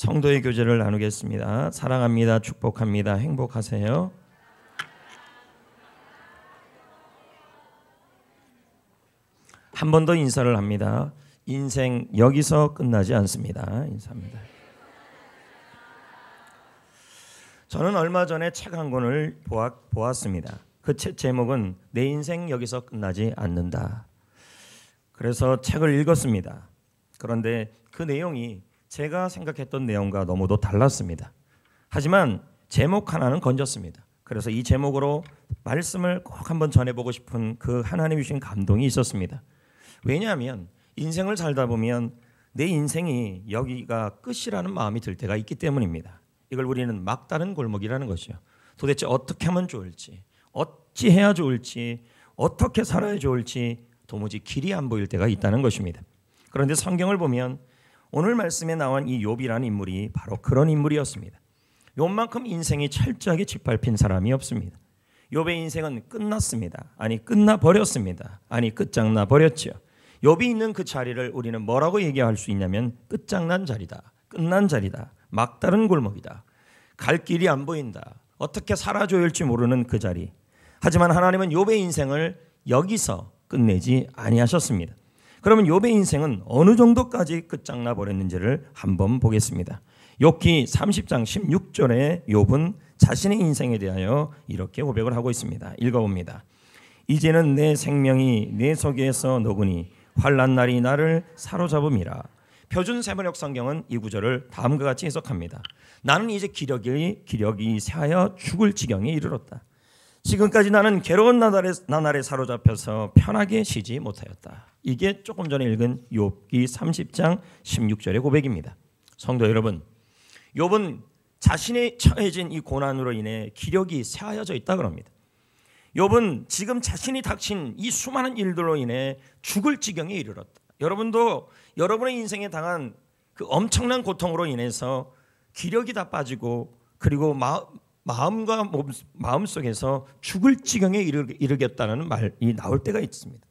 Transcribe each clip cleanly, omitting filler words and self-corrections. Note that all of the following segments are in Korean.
성도의 교제를 나누겠습니다. 사랑합니다. 축복합니다. 행복하세요. 한 번 더 인사를 합니다. 인생 여기서 끝나지 않습니다. 인사합니다. 저는 얼마 전에 책 한 권을 보았습니다. 그 책 제목은 내 인생 여기서 끝나지 않는다. 그래서 책을 읽었습니다. 그런데 그 내용이 제가 생각했던 내용과 너무도 달랐습니다. 하지만 제목 하나는 건졌습니다. 그래서 이 제목으로 말씀을 꼭 한번 전해보고 싶은 그 하나님이 주신 감동이 있었습니다. 왜냐하면 인생을 살다 보면 내 인생이 여기가 끝이라는 마음이 들 때가 있기 때문입니다. 이걸 우리는 막다른 골목이라는 것이요. 도대체 어떻게 하면 좋을지, 어찌 해야 좋을지, 어떻게 살아야 좋을지 도무지 길이 안 보일 때가 있다는 것입니다. 그런데 성경을 보면 오늘 말씀에 나온 이 욥이라는 인물이 바로 그런 인물이었습니다. 욥만큼 인생이 철저하게 짓밟힌 사람이 없습니다. 욥의 인생은 끝났습니다. 아니 끝나버렸습니다. 아니 끝장나 버렸죠. 욥이 있는 그 자리를 우리는 뭐라고 얘기할 수 있냐면 끝장난 자리다. 끝난 자리다. 막다른 골목이다. 갈 길이 안 보인다. 어떻게 살아줘야 할지 모르는 그 자리. 하지만 하나님은 욥의 인생을 여기서 끝내지 아니하셨습니다. 그러면 욥의 인생은 어느 정도까지 끝장나 버렸는지를 한번 보겠습니다. 욥기 30장 16절에 욥은 자신의 인생에 대하여 이렇게 고백을 하고 있습니다. 읽어봅니다. 이제는 내 생명이 내 속에서 녹으니 환난 날이 나를 사로잡음이라. 표준 세번역 성경은 이 구절을 다음과 같이 해석합니다. 나는 이제 기력이 쇠하여 죽을 지경에 이르렀다. 지금까지 나는 괴로운 나날에 사로잡혀서 편하게 쉬지 못하였다. 이게 조금 전에 읽은 욥기 30장 16절의 고백입니다. 성도 여러분, 욥은 자신의 처해진 이 고난으로 인해 기력이 쇠하여져 있다 그럽니다. 욥은 지금 자신이 닥친 이 수많은 일들로 인해 죽을 지경에 이르렀다. 여러분도 여러분의 인생에 당한 그 엄청난 고통으로 인해서 기력이 다 빠지고 그리고 마음과 마음 속에서 죽을 지경에 이르겠다는 말이 나올 때가 있습니다.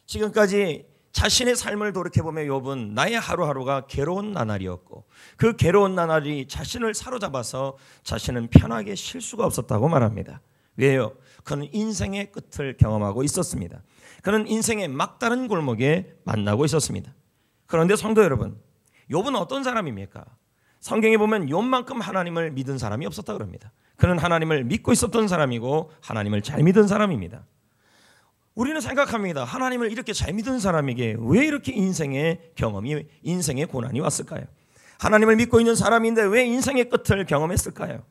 지금까지 자신의 삶을 돌이켜보면 욥은 나의 하루하루가 괴로운 나날이었고 그 괴로운 나날이 자신을 사로잡아서 자신은 편하게 쉴 수가 없었다고 말합니다. 왜요? 그는 인생의 끝을 경험하고 있었습니다. 그는 인생의 막다른 골목에 만나고 있었습니다. 그런데 성도 여러분, 욥은 어떤 사람입니까? 성경에 보면 욥만큼 하나님을 믿은 사람이 없었다 그럽니다. 그는 하나님을 믿고 있었던 사람이고 하나님을 잘 믿은 사람입니다. 우리는 생각합니다. 하나님을 이렇게 잘 믿은 사람에게 왜 이렇게 인생의 경험이, 인생의 고난이 왔을까요? 하나님을 믿고 있는 사람인데 왜 인생의 끝을 경험했을까요?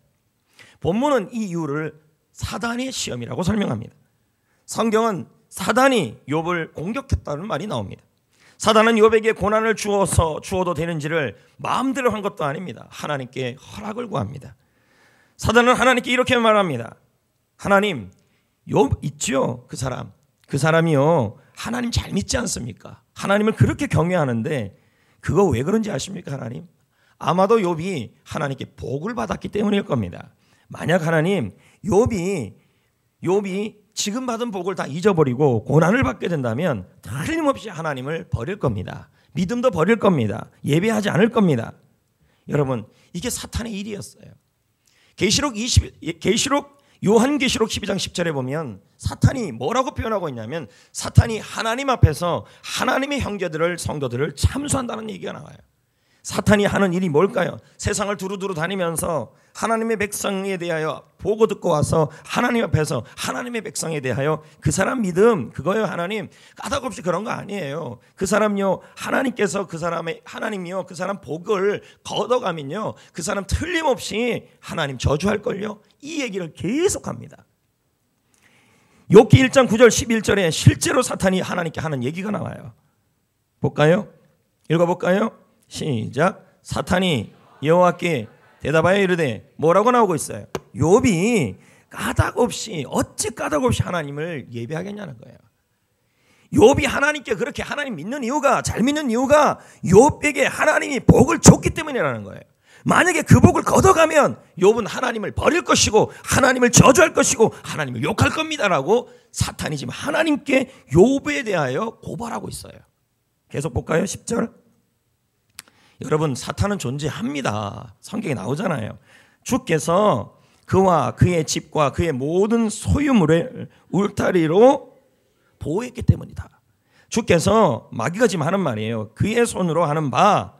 본문은 이 이유를 사단의 시험이라고 설명합니다. 성경은 사단이 욥을 공격했다는 말이 나옵니다. 사단은 욥에게 고난을 주어도 되는지를 마음대로 한 것도 아닙니다. 하나님께 허락을 구합니다. 사단은 하나님께 이렇게 말합니다. 하나님, 욥 있죠? 그 사람이요 하나님 잘 믿지 않습니까? 하나님을 그렇게 경외하는데 그거 왜 그런지 아십니까? 하나님, 아마도 욥이 하나님께 복을 받았기 때문일 겁니다. 만약 하나님 욥이 지금 받은 복을 다 잊어버리고 고난을 받게 된다면 틀림없이 하나님을 버릴 겁니다. 믿음도 버릴 겁니다. 예배하지 않을 겁니다. 여러분, 이게 사탄의 일이었어요. 요한계시록 12장 10절에 보면 사탄이 뭐라고 표현하고 있냐면 사탄이 하나님 앞에서 하나님의 형제들을, 성도들을 참수한다는 얘기가 나와요. 사탄이 하는 일이 뭘까요? 세상을 두루두루 다니면서 하나님의 백성에 대하여 보고 듣고 와서 하나님 앞에서 하나님의 백성에 대하여 그 사람 믿음 그거요. 하나님 까닭없이 그런 거 아니에요. 그 사람요 하나님께서 하나님이요 그 사람 복을 걷어가면요 그 사람 틀림없이 하나님 저주할걸요. 이 얘기를 계속합니다. 욥기 1장 9절 11절에 실제로 사탄이 하나님께 하는 얘기가 나와요. 볼까요? 읽어볼까요? 시작. 사탄이 여호와께 대답하여 이르되, 뭐라고 나오고 있어요? 욥이 어찌 까닭 없이 하나님을 예배하겠냐는 거예요. 욥이 하나님께 그렇게 하나님 믿는 이유가, 잘 믿는 이유가 욥에게 하나님이 복을 줬기 때문이라는 거예요. 만약에 그 복을 걷어가면 욥은 하나님을 버릴 것이고 하나님을 저주할 것이고 하나님을 욕할 겁니다라고 사탄이 지금 하나님께 욥에 대하여 고발하고 있어요. 계속 볼까요? 10절. 여러분, 사탄은 존재합니다. 성경에 나오잖아요. 주께서 그와 그의 집과 그의 모든 소유물을 울타리로 보호했기 때문이다. 주께서 마귀가 지금 하는 말이에요. 그의 손으로 하는 바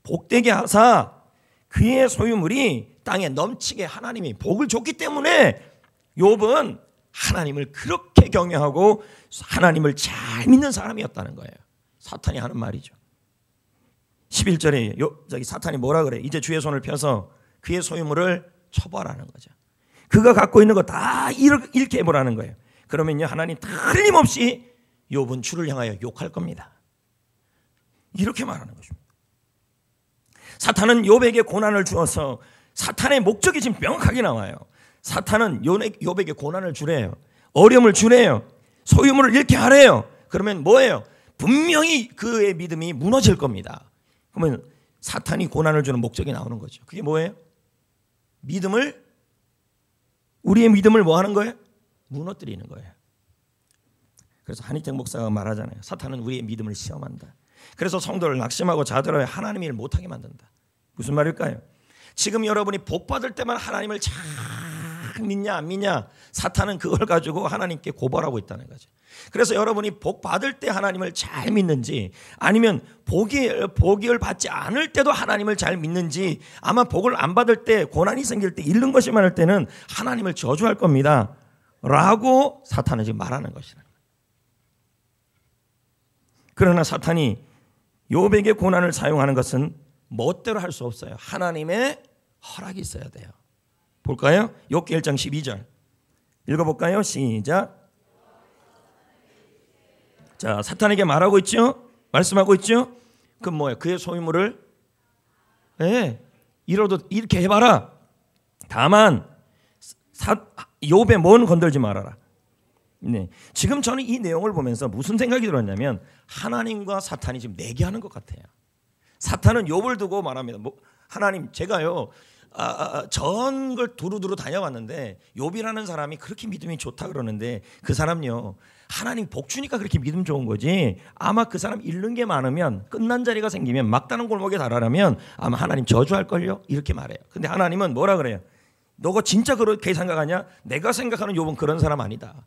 복되게 하사 그의 소유물이 땅에 넘치게 하나님이 복을 줬기 때문에 욥은 하나님을 그렇게 경외하고 하나님을 잘 믿는 사람이었다는 거예요. 사탄이 하는 말이죠. 11절에 저기 사탄이 뭐라 그래? 이제 주의 손을 펴서 그의 소유물을 처벌하는 거죠. 그가 갖고 있는 거 다 잃게 해보라는 거예요. 그러면요, 하나님 틀림없이 욥은 주를 향하여 욕할 겁니다. 이렇게 말하는 것입니다. 사탄은 욥에게 고난을 주어서 사탄의 목적이 지금 명확하게 나와요. 사탄은 욥에게 고난을 주래요. 어려움을 주래요. 소유물을 잃게 하래요. 그러면 뭐예요? 분명히 그의 믿음이 무너질 겁니다. 그러면 사탄이 고난을 주는 목적이 나오는 거죠. 그게 뭐예요? 우리의 믿음을 뭐 하는 거예요? 무너뜨리는 거예요. 그래서 한희택 목사가 말하잖아요. 사탄은 우리의 믿음을 시험한다. 그래서 성도를 낙심하고 자들어야 하나님의 일을 못하게 만든다. 무슨 말일까요? 지금 여러분이 복 받을 때만 하나님을 잘 믿냐 안 믿냐, 사탄은 그걸 가지고 하나님께 고발하고 있다는 거죠. 그래서 여러분이 복 받을 때 하나님을 잘 믿는지, 아니면 복을 받지 않을 때도 하나님을 잘 믿는지, 아마 복을 안 받을 때, 고난이 생길 때, 잃는 것이 많을 때는 하나님을 저주할 겁니다 라고 사탄은 지금 말하는 것이라는 거예요. 그러나 사탄이 욥에게 고난을 사용하는 것은 멋대로 할 수 없어요. 하나님의 허락이 있어야 돼요. 볼까요? 욥기 1장 12절 읽어볼까요? 시작. 자, 사탄에게 말하고 있죠? 말씀하고 있죠? 그럼 뭐예요? 그의 소유물을 잃어도 이렇게 해봐라. 다만 욥의 뭔 건들지 말아라. 네. 지금 저는 이 내용을 보면서 무슨 생각이 들었냐면, 하나님과 사탄이 지금 내기하는 것 같아요. 사탄은 욥을 두고 말합니다. 하나님, 제가요 전 걸 두루두루 다녀봤는데 욥이라는 사람이 그렇게 믿음이 좋다 그러는데, 그 사람요 하나님 복 주니까 그렇게 믿음 좋은 거지, 아마 그 사람 잃는 게 많으면, 끝난 자리가 생기면, 막다른 골목에 달하려면 아마 하나님 저주할걸요, 이렇게 말해요. 근데 하나님은 뭐라 그래요? 너가 진짜 그렇게 생각하냐? 내가 생각하는 욥은 그런 사람 아니다.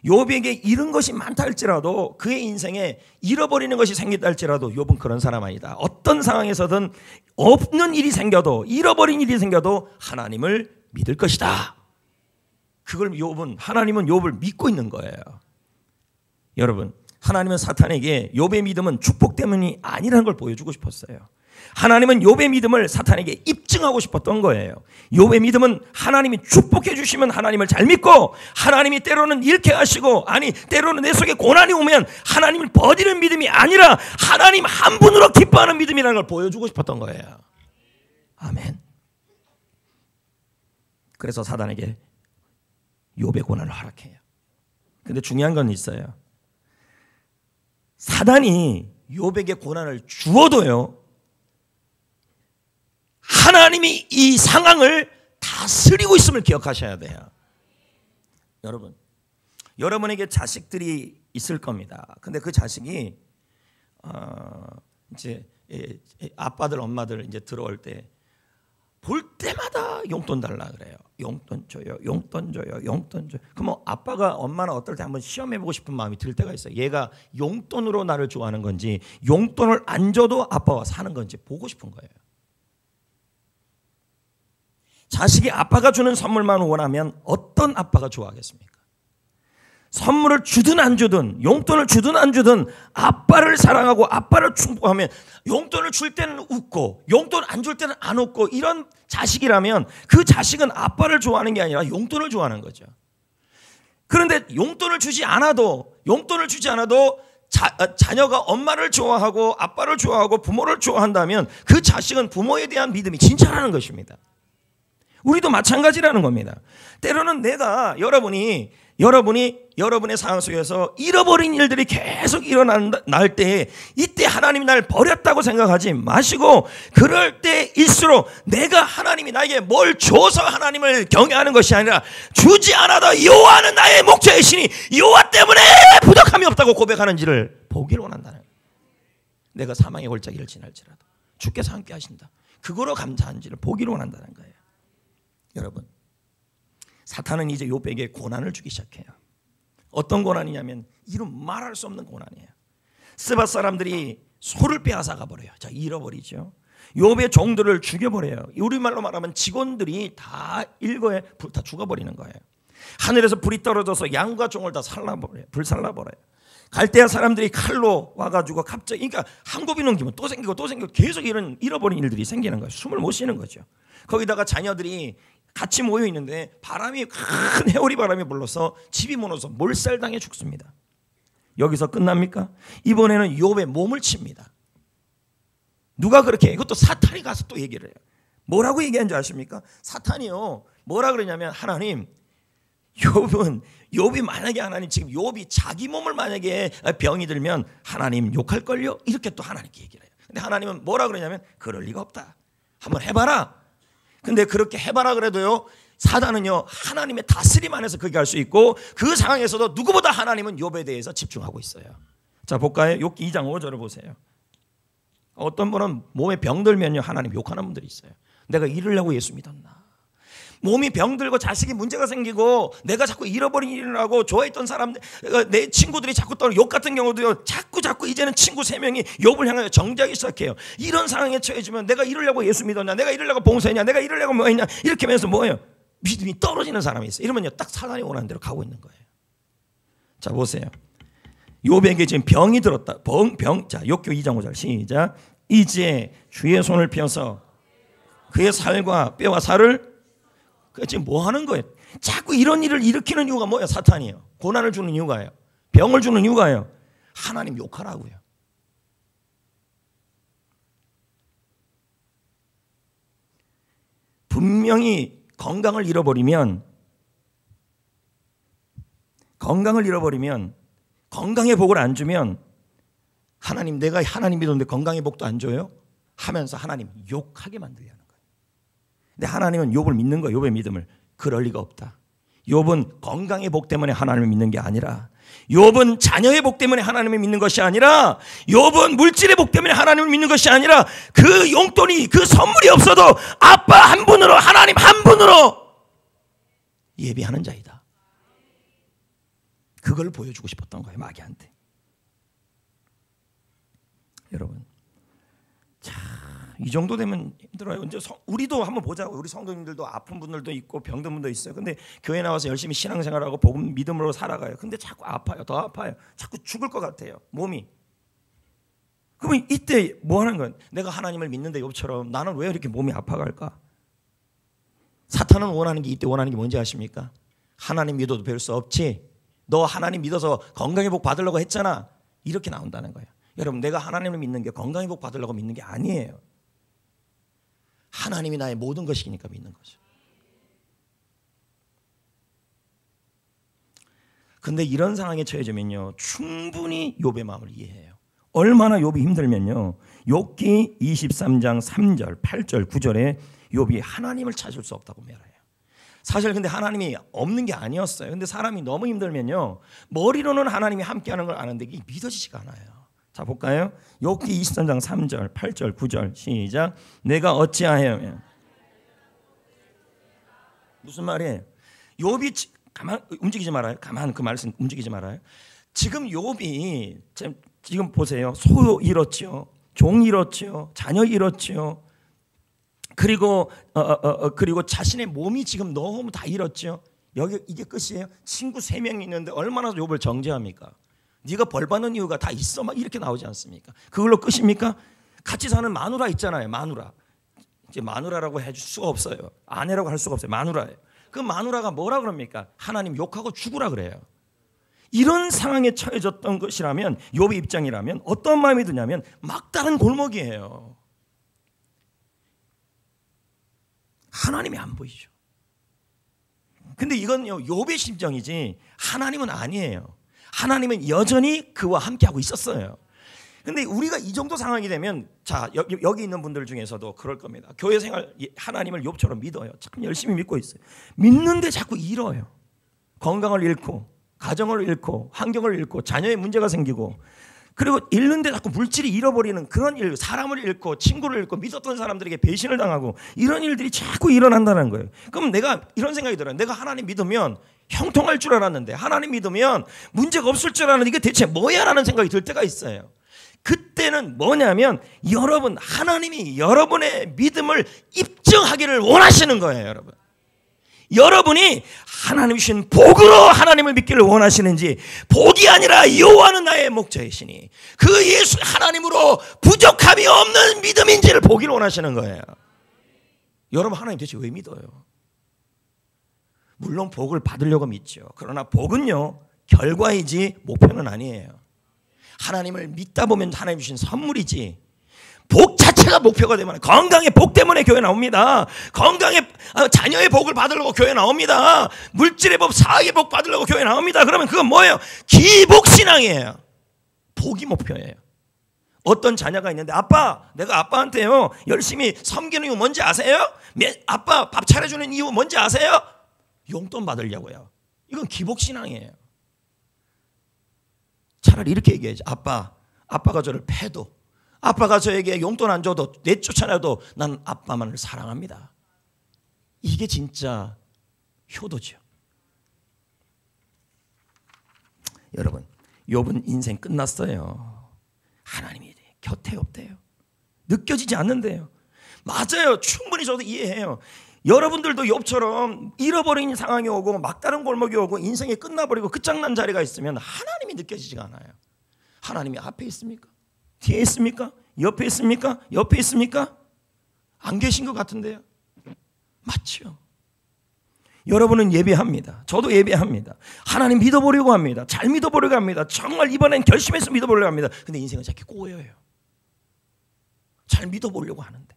욥에게 잃은 것이 많다 할지라도, 그의 인생에 잃어버리는 것이 생겼다 할지라도 욥은 그런 사람 아니다. 어떤 상황에서든 없는 일이 생겨도, 잃어버린 일이 생겨도 하나님을 믿을 것이다. 그걸 하나님은 욥을 믿고 있는 거예요. 여러분, 하나님은 사탄에게 욥의 믿음은 축복 때문이 아니라는 걸 보여주고 싶었어요. 하나님은 욥의 믿음을 사탄에게 입증하고 싶었던 거예요. 욥의 믿음은 하나님이 축복해 주시면 하나님을 잘 믿고, 하나님이 때로는 잃게 하시고, 아니 때로는 내 속에 고난이 오면 하나님을 버리는 믿음이 아니라 하나님 한 분으로 기뻐하는 믿음이라는 걸 보여주고 싶었던 거예요. 아멘. 그래서 사탄에게 욥의 고난을 허락해요. 근데 중요한 건 있어요. 사탄이 욥에게 고난을 주어도요, 하나님이 이 상황을 다스리고 있음을 기억하셔야 돼요. 여러분, 여러분에게 자식들이 있을 겁니다. 근데 그 자식이 이제 아빠들 엄마들 이제 들어올 때 볼 때마다 용돈 달라 그래요. 용돈 줘요, 용돈 줘요, 용돈 줘요. 그럼 아빠가 엄마는 어떨 때 한번 시험해보고 싶은 마음이 들 때가 있어요. 얘가 용돈으로 나를 좋아하는 건지, 용돈을 안 줘도 아빠와 사는 건지 보고 싶은 거예요. 자식이 아빠가 주는 선물만 원하면 어떤 아빠가 좋아하겠습니까? 선물을 주든 안 주든, 용돈을 주든 안 주든 아빠를 사랑하고 아빠를 충고하면, 용돈을 줄 때는 웃고 용돈 안 줄 때는 안 웃고, 이런 자식이라면 그 자식은 아빠를 좋아하는 게 아니라 용돈을 좋아하는 거죠. 그런데 용돈을 주지 않아도 자녀가 엄마를 좋아하고 아빠를 좋아하고 부모를 좋아한다면 그 자식은 부모에 대한 믿음이 진짜라는 것입니다. 우리도 마찬가지라는 겁니다. 때로는 여러분의 상황 속에서 잃어버린 일들이 계속 일어날 때, 이때 하나님이 날 버렸다고 생각하지 마시고, 그럴 때일수록 내가 하나님이 나에게 뭘 줘서 하나님을 경외하는 것이 아니라, 주지 않아도 여호와는 나의 목자이시니 여호와 때문에 부족함이 없다고 고백하는지를 보기를 원한다는 거예요. 내가 사망의 골짜기를 지날지라도 주께서 함께 하신다. 그거로 감사한지를 보기로 원한다는 거예요. 여러분, 사탄은 이제 욥에게 고난을 주기 시작해요. 어떤 고난이냐면 이런 말할 수 없는 고난이에요. 스밧 사람들이 소를 빼앗아가 버려요. 자, 잃어버리죠. 욥의 종들을 죽여버려요. 우리말로 말하면 직원들이 다 일거에 불타 죽어버리는 거예요. 하늘에서 불이 떨어져서 양과 종을 다 살라버려요. 불살라버려요. 갈대아 사람들이 칼로 와가지고 갑자기, 그러니까 한 곱이 넘기면 또 생기고 또 생기고 계속 이런 잃어버린 일들이 생기는 거예요. 숨을 못 쉬는 거죠. 거기다가 자녀들이 같이 모여 있는데 바람이, 큰 해오리 바람이 불러서 집이 무너져서 몰살당해 죽습니다. 여기서 끝납니까? 이번에는 욥의 몸을 칩니다. 누가 그렇게 해? 이것도 사탄이 가서 또 얘기를 해요. 뭐라고 얘기한 줄 아십니까? 사탄이요, 뭐라 그러냐면, 하나님, 욥이 만약에 하나님 지금 욥이 자기 몸을 만약에 병이 들면 하나님 욕할걸요? 이렇게 또 하나님께 얘기를 해요. 근데 하나님은 뭐라 그러냐면, 그럴 리가 없다. 한번 해봐라. 근데 그렇게 해봐라 그래도요, 사단은요 하나님의 다스림 안에서 그렇게 할 수 있고, 그 상황에서도 누구보다 하나님은 욥에 대해서 집중하고 있어요. 자, 볼까요? 욥기 2장 5절을 보세요. 어떤 분은 몸에 병들면요 하나님 욕하는 분들이 있어요. 내가 이러려고 예수 믿었나? 몸이 병들고 자식이 문제가 생기고 내가 자꾸 잃어버린 일을 하고 좋아했던 사람들, 내 친구들이 자꾸 떠나, 욥 같은 경우도요 자꾸 이제는 친구 3명이 욥을 향하여 정죄하기 시작해요. 이런 상황에 처해지면 내가 이러려고 예수 믿었냐, 내가 이러려고 봉사했냐, 내가 이러려고 뭐 했냐, 이렇게 하면서 뭐예요? 믿음이 떨어지는 사람이 있어요. 이러면요 딱 사단이 원하는 대로 가고 있는 거예요. 자, 보세요. 욥에게 지금 병이 들었다. 자, 욥기 2장 5절 시작. 이제 주의 손을 펴서 그의 살과 뼈와 살을, 지금 뭐 하는 거예요? 자꾸 이런 일을 일으키는 이유가 뭐예요? 사탄이에요. 고난을 주는 이유가요. 병을 주는 이유가요. 하나님 욕하라고요. 분명히 건강을 잃어버리면 건강의 복을 안 주면 하나님, 내가 하나님 믿었는데 건강의 복도 안 줘요? 하면서 하나님 욕하게 만들려는 거예요. 근데 하나님은 욥을 믿는 거예요. 욥의 믿음을. 그럴 리가 없다. 욥은 건강의 복 때문에 하나님을 믿는 게 아니라, 욥은 자녀의 복 때문에 하나님을 믿는 것이 아니라, 욥은 물질의 복 때문에 하나님을 믿는 것이 아니라, 그 용돈이, 그 선물이 없어도 아빠 한 분으로, 하나님 한 분으로 예배하는 자이다. 그걸 보여주고 싶었던 거예요, 마귀한테. 여러분, 자, 이 정도 되면 힘들어요. 이제 우리도 한번 보자고. 우리 성도님들도 아픈 분들도 있고 병든 분도 있어요. 근데 교회 나와서 열심히 신앙생활하고 복음 믿음으로 살아가요. 근데 자꾸 아파요. 더 아파요. 자꾸 죽을 것 같아요, 몸이. 그러면 이때 뭐 하는 거예요? 내가 하나님을 믿는데 욥처럼 나는 왜 이렇게 몸이 아파갈까? 사탄은 원하는 게, 이때 원하는 게 뭔지 아십니까? 하나님 믿어도 별 수 없지. 너 하나님 믿어서 건강의 복 받으려고 했잖아. 이렇게 나온다는 거예요. 여러분, 내가 하나님을 믿는 게 건강의 복 받으려고 믿는 게 아니에요. 하나님이 나의 모든 것이니까 믿는 거죠. 근데 이런 상황에 처해지면요 충분히 욥의 마음을 이해해요. 얼마나 욥이 힘들면요, 욥기 23장 3절, 8절, 9절에 욥이 하나님을 찾을 수 없다고 말해요. 사실 근데 하나님이 없는 게 아니었어요. 근데 사람이 너무 힘들면요 머리로는 하나님이 함께하는 걸 아는데 이게 믿어지지가 않아요. 자, 볼까요? 욥기 23장 3절, 8절, 9절 시작. 내가 어찌하여, 무슨 말이에요? 욥이 가만 움직이지 말아요. 가만 그 말씀 움직이지 말아요. 지금 욥이 지금 보세요. 소 잃었죠, 종 잃었죠, 자녀 잃었죠. 그리고 자신의 몸이 지금 너무 다 잃었죠. 여기 이게 끝이에요. 친구 3명이 있는데 얼마나 욥을 정죄합니까? 네가 벌 받는 이유가 다 있어, 막 이렇게 나오지 않습니까? 그걸로 끝입니까? 같이 사는 마누라 있잖아요. 마누라. 이제 마누라라고 해줄 수가 없어요. 아내라고 할 수가 없어요. 마누라예요. 그 마누라가 뭐라 그럽니까? 하나님 욕하고 죽으라 그래요. 이런 상황에 처해졌던 것이라면, 욥의 입장이라면 어떤 마음이 드냐면 막다른 골목이에요. 하나님이 안 보이죠. 근데 이건요 욥의 심정이지 하나님은 아니에요. 하나님은 여전히 그와 함께하고 있었어요. 근데 우리가 이 정도 상황이 되면, 자, 여기 있는 분들 중에서도 그럴 겁니다. 교회 생활 하나님을 욥처럼 믿어요. 참 열심히 믿고 있어요. 믿는데 자꾸 잃어요. 건강을 잃고, 가정을 잃고, 환경을 잃고, 자녀의 문제가 생기고, 그리고 잃는데 자꾸 물질이 잃어버리는 그런 일, 사람을 잃고 친구를 잃고 믿었던 사람들에게 배신을 당하고 이런 일들이 자꾸 일어난다는 거예요. 그럼 내가 이런 생각이 들어요. 내가 하나님 믿으면 형통할 줄 알았는데, 하나님 믿으면 문제가 없을 줄 알았는데 이게 대체 뭐야? 라는 생각이 들 때가 있어요. 그때는 뭐냐면 여러분, 하나님이 여러분의 믿음을 입증하기를 원하시는 거예요. 여러분, 여러분이 하나님 주신 복으로 하나님을 믿기를 원하시는지, 복이 아니라 여호와는 나의 목자이시니 그 예수 하나님으로 부족함이 없는 믿음인지를 보기를 원하시는 거예요. 여러분, 하나님 대체 왜 믿어요? 물론 복을 받으려고 믿죠. 그러나 복은요, 결과이지 목표는 아니에요. 하나님을 믿다 보면 하나님 주신 선물이지, 복 자체가 목표가 되면, 건강의 복 때문에 교회 나옵니다. 건강의 자녀의 복을 받으려고 교회 나옵니다. 물질의 복, 사학의 복 받으려고 교회 나옵니다. 그러면 그건 뭐예요? 기복신앙이에요. 복이 목표예요. 어떤 자녀가 있는데, 아빠, 내가 아빠한테요 열심히 섬기는 이유 뭔지 아세요? 아빠 밥 차려주는 이유 뭔지 아세요? 용돈 받으려고요. 이건 기복신앙이에요. 차라리 이렇게 얘기해야지. 아빠가 저를 패도, 아빠가 저에게 용돈 안 줘도, 내쫓아내도 난 아빠만을 사랑합니다. 이게 진짜 효도죠. 여러분, 욥은 인생 끝났어요. 하나님이 곁에 없대요. 느껴지지 않는데요. 맞아요. 충분히 저도 이해해요. 여러분들도 욥처럼 잃어버린 상황이 오고 막다른 골목이 오고 인생이 끝나버리고 끝장난 자리가 있으면 하나님이 느껴지지가 않아요. 하나님이 앞에 있습니까? 뒤에 있습니까? 옆에 있습니까? 옆에 있습니까? 안 계신 것 같은데요. 맞죠? 여러분은 예배합니다. 저도 예배합니다. 하나님 믿어보려고 합니다. 잘 믿어보려고 합니다. 정말 이번엔 결심해서 믿어보려고 합니다. 근데 인생은 자꾸 꼬여요. 잘 믿어보려고 하는데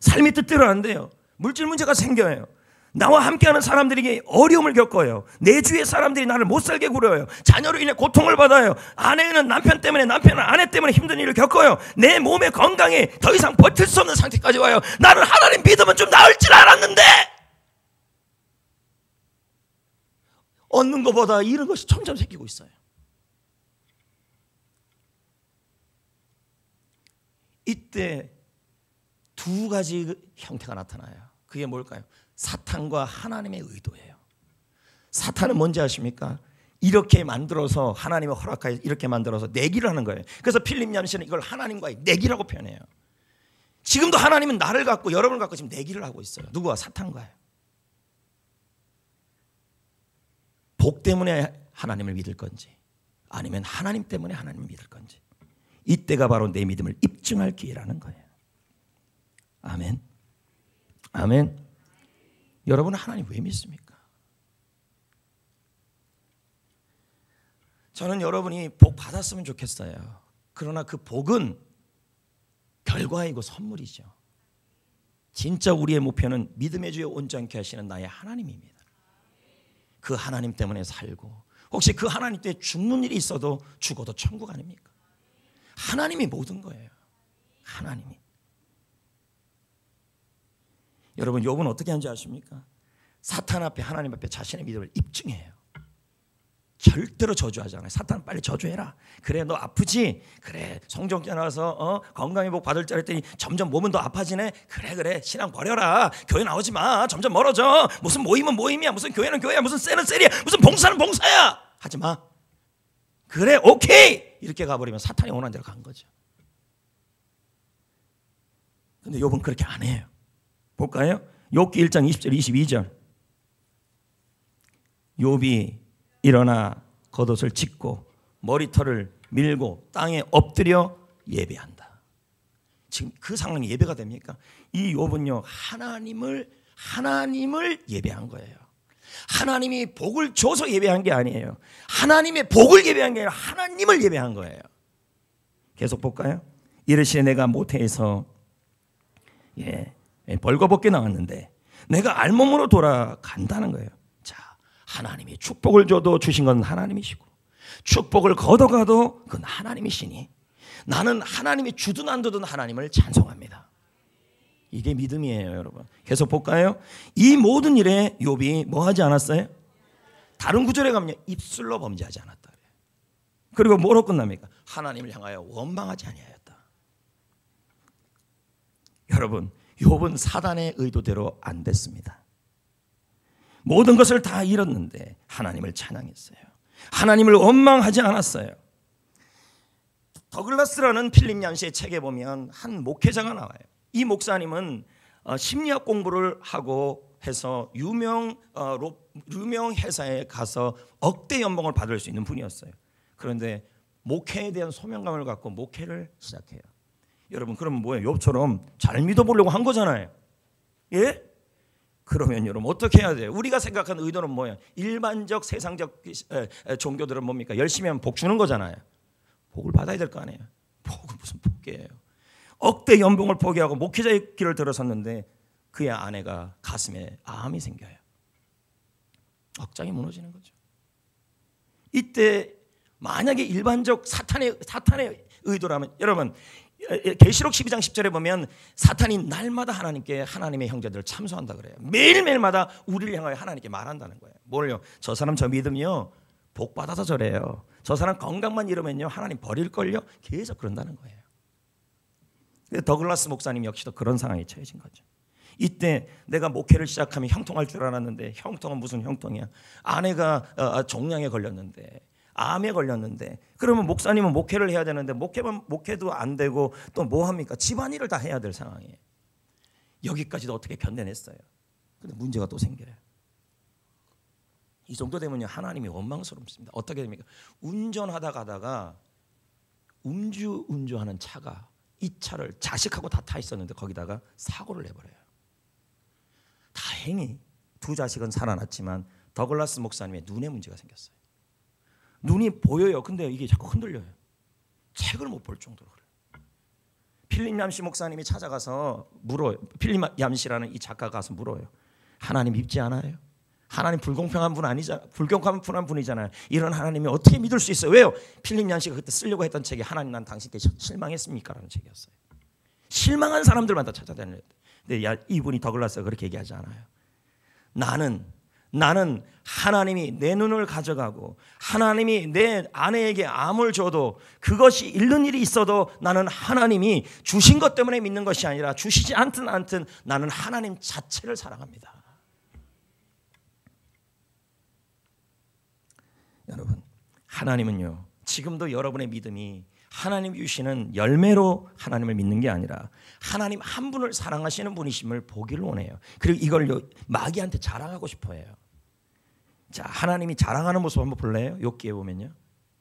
삶이 뜻대로 안 돼요. 물질 문제가 생겨요. 나와 함께하는 사람들에게 어려움을 겪어요. 내 주위의 사람들이 나를 못 살게 굴어요. 자녀로 인해 고통을 받아요. 아내는 남편 때문에, 남편은 아내 때문에 힘든 일을 겪어요. 내 몸의 건강에 더 이상 버틸 수 없는 상태까지 와요. 나는 하나님 믿으면 좀 나을 줄 알았는데, 얻는 것보다 잃은 것이 점점 생기고 있어요. 이때 두 가지 형태가 나타나요. 그게 뭘까요? 사탄과 하나님의 의도예요. 사탄은 뭔지 아십니까? 이렇게 만들어서, 하나님의 허락하에 이렇게 만들어서 내기를 하는 거예요. 그래서 필립 얌씨는 이걸 하나님과의 내기라고 표현해요. 지금도 하나님은 나를 갖고, 여러분을 갖고 지금 내기를 하고 있어요. 누구와? 사탄과요. 복 때문에 하나님을 믿을 건지, 아니면 하나님 때문에 하나님을 믿을 건지, 이때가 바로 내 믿음을 입증할 기회라는 거예요. 아멘. 아멘. 여러분은 하나님 왜 믿습니까? 저는 여러분이 복 받았으면 좋겠어요. 그러나 그 복은 결과이고 선물이죠. 진짜 우리의 목표는 믿음의 주에 온전케 하시는 나의 하나님입니다. 그 하나님 때문에 살고, 혹시 그 하나님 때문에 죽는 일이 있어도 죽어도 천국 아닙니까? 하나님이 모든 거예요. 하나님이. 여러분, 욥은 어떻게 하는지 아십니까? 사탄 앞에, 하나님 앞에 자신의 믿음을 입증해요. 절대로 저주하지 않아요. 사탄 빨리 저주해라. 그래, 너 아프지? 그래, 성경에 나와서 건강의 복 받을 줄 알았더니 점점 몸은 더 아파지네. 그래, 신앙 버려라. 교회 나오지 마. 점점 멀어져. 무슨 모임은 모임이야, 무슨 교회는 교회야, 무슨 쎄는 쎄리야, 무슨 봉사는 봉사야. 하지 마. 그래, 오케이. 이렇게 가버리면 사탄이 원하는 대로 간 거죠. 근데 욥은 그렇게 안 해요. 볼까요? 욥기 1장 20절 22절. 욥이 일어나 겉옷을 찢고 머리털을 밀고 땅에 엎드려 예배한다. 지금 그 상황이 예배가 됩니까? 이 욥은요, 하나님을 예배한 거예요. 하나님이 복을 줘서 예배한 게 아니에요. 하나님의 복을 예배한 게 아니라 하나님을 예배한 거예요. 계속 볼까요? 이르시되 내가 모태에서 벌거벗게 나왔는데 내가 알몸으로 돌아간다는 거예요. 자, 하나님이 축복을 줘도 주신 건 하나님이시고, 축복을 걷어가도 그건 하나님이시니 나는 하나님이 주든 안 주든 하나님을 찬송합니다. 이게 믿음이에요, 여러분. 계속 볼까요? 이 모든 일에 욥이 뭐 하지 않았어요? 다른 구절에 가면 입술로 범죄하지 않았다. 그리고 뭐로 끝납니까? 하나님을 향하여 원망하지 아니하였다. 여러분, 욥은 사단의 의도대로 안 됐습니다. 모든 것을 다 잃었는데 하나님을 찬양했어요. 하나님을 원망하지 않았어요. 더글라스라는 필립 얀시의 책에 보면 한 목회자가 나와요. 이 목사님은 심리학 공부를 하고 해서 유명 회사에 가서 억대 연봉을 받을 수 있는 분이었어요. 그런데 목회에 대한 소명감을 갖고 목회를 시작해요. 여러분, 그러면 뭐예요? 욥처럼 잘 믿어보려고 한 거잖아요. 예? 그러면 여러분 어떻게 해야 돼요? 우리가 생각하는 의도는 뭐예요? 일반적 세상적 종교들은 뭡니까? 열심히 하면 복 주는 거잖아요. 복을 받아야 될 거 아니에요. 복은 무슨 복이에요? 억대 연봉을 포기하고 목회자의 길을 들어섰는데 그의 아내가 가슴에 암이 생겨요. 억장이 무너지는 거죠. 이때 만약에 일반적 사탄의 의도라면, 여러분 계시록 12장 10절에 보면 사탄이 날마다 하나님께 하나님의 형제들을 참소한다 그래요. 매일매일마다 우리를 향하여 하나님께 말한다는 거예요. 뭘요? 저 사람 저 믿음요 복 받아서 저래요. 저 사람 건강만 잃으면요 하나님 버릴걸요. 계속 그런다는 거예요. 더글라스 목사님 역시도 그런 상황에 처해진 거죠. 이때 내가 목회를 시작하면 형통할 줄 알았는데 형통은 무슨 형통이야. 아내가 종양에 걸렸는데, 암에 걸렸는데, 그러면 목사님은 목회를 해야 되는데 목회도 안 되고 또 뭐 합니까? 집안일을 다 해야 될 상황이에요. 여기까지도 어떻게 견뎌냈어요. 근데 문제가 또 생겨요. 이 정도 되면요 하나님이 원망스럽습니다. 어떻게 됩니까? 운전하다 가다가 음주운전하는 차가 이 차를 자식하고 다 타 있었는데 거기다가 사고를 내버려요. 다행히 두 자식은 살아났지만 더글라스 목사님의 눈에 문제가 생겼어요. 눈이 보여요. 근데 이게 자꾸 흔들려요. 책을 못 볼 정도로 그래요. 필립 얌시 목사님이 찾아가서 물어요. 필립 얌시라는 이 작가가 가서 물어요. 하나님 믿지 않아요? 하나님 불공평한 분이잖아요. 이런 하나님이 어떻게 믿을 수 있어요? 왜요? 필립 얀시가 그때 쓰려고 했던 책이 하나님 난 당신께 실망했습니까? 라는 책이었어요. 실망한 사람들만 다 찾아다녀요. 근데 이분이 더글라스가 그렇게 얘기하지 않아요. 나는 하나님이 내 눈을 가져가고 하나님이 내 아내에게 암을 줘도 그것이 잃는 일이 있어도 나는 하나님이 주신 것 때문에 믿는 것이 아니라 주시지 않든 나는 하나님 자체를 사랑합니다. 여러분, 하나님은요 지금도 여러분의 믿음이 하나님 주시는 열매로 하나님을 믿는 게 아니라 하나님 한 분을 사랑하시는 분이심을 보기를 원해요. 그리고 이걸 마귀한테 자랑하고 싶어 해요. 자, 하나님이 자랑하는 모습 한번 볼래요? 욥기에 보면요,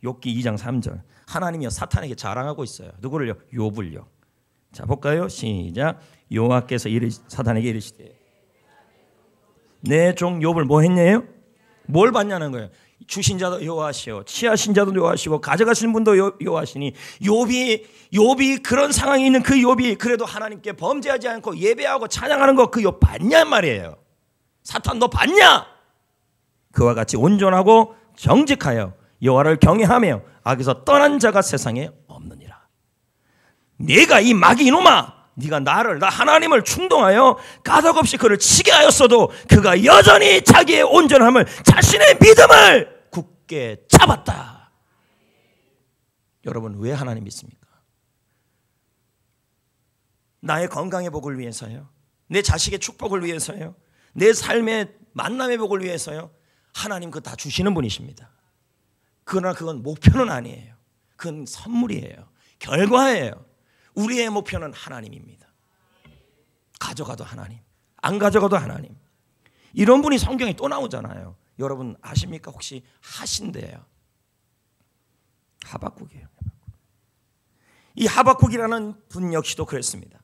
욥기 2장 3절 하나님이요 사탄에게 자랑하고 있어요. 누구를요? 욥을요. 자, 볼까요? 시작. 여호와께서 사탄에게 이르시되 내 종 욥을 뭐 했냐요? 뭘 받냐는 거예요. 주신 자도 여호와시오, 취하신 자도 여호와시고 가져가신 분도 여호와시니 욥이 그런 상황에 있는 그 욥이 그래도 하나님께 범죄하지 않고 예배하고 찬양하는 거 그 욥 봤냐 말이에요. 사탄 너 봤냐? 그와 같이 온전하고 정직하여 여호와를 경외하며 악에서 떠난 자가 세상에 없느니라. 네가 이 마귀 이놈아, 네가 나 하나님을 충동하여 가닥없이 그를 치게 하였어도 그가 여전히 자기의 온전함을, 자신의 믿음을 굳게 잡았다. 여러분, 왜 하나님 믿습니까? 나의 건강의 복을 위해서요? 내 자식의 축복을 위해서요? 내 삶의 만남의 복을 위해서요? 하나님 그거 다 주시는 분이십니다. 그러나 그건 목표는 아니에요. 그건 선물이에요. 결과예요. 우리의 목표는 하나님입니다. 가져가도 하나님, 안 가져가도 하나님. 이런 분이 성경에 또 나오잖아요. 여러분 아십니까? 혹시 하신대요. 하박국이에요. 이 하박국이라는 분 역시도 그랬습니다.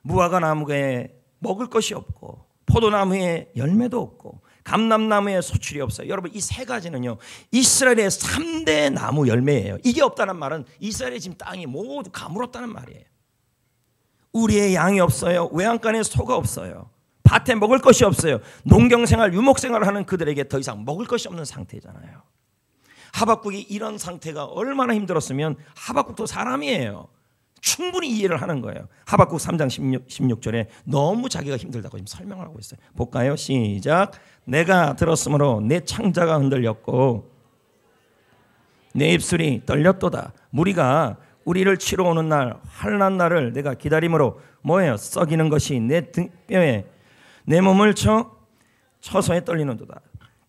무화과 나무에 먹을 것이 없고 포도나무에 열매도 없고 감람나무에 소출이 없어요. 여러분 이 세 가지는요 이스라엘의 3대 나무 열매예요. 이게 없다는 말은 이스라엘의 지금 땅이 모두 가물었다는 말이에요. 우리의 양이 없어요. 외양간에 소가 없어요. 밭에 먹을 것이 없어요. 농경생활, 유목생활을 하는 그들에게 더 이상 먹을 것이 없는 상태잖아요. 하박국이 이런 상태가 얼마나 힘들었으면, 하박국도 사람이에요. 충분히 이해를 하는 거예요. 하박국 3장 16절에 너무 자기가 힘들다고 지금 설명을 하고 있어요. 볼까요? 시작. 내가 들었으므로 내 창자가 흔들렸고 내 입술이 떨렸도다. 무리가 우리를 치러 오는 날, 환난 날을 내가 기다림으로 뭐예요? 썩이는 것이 내 등뼈에 내 몸을 처소에 떨리는도다.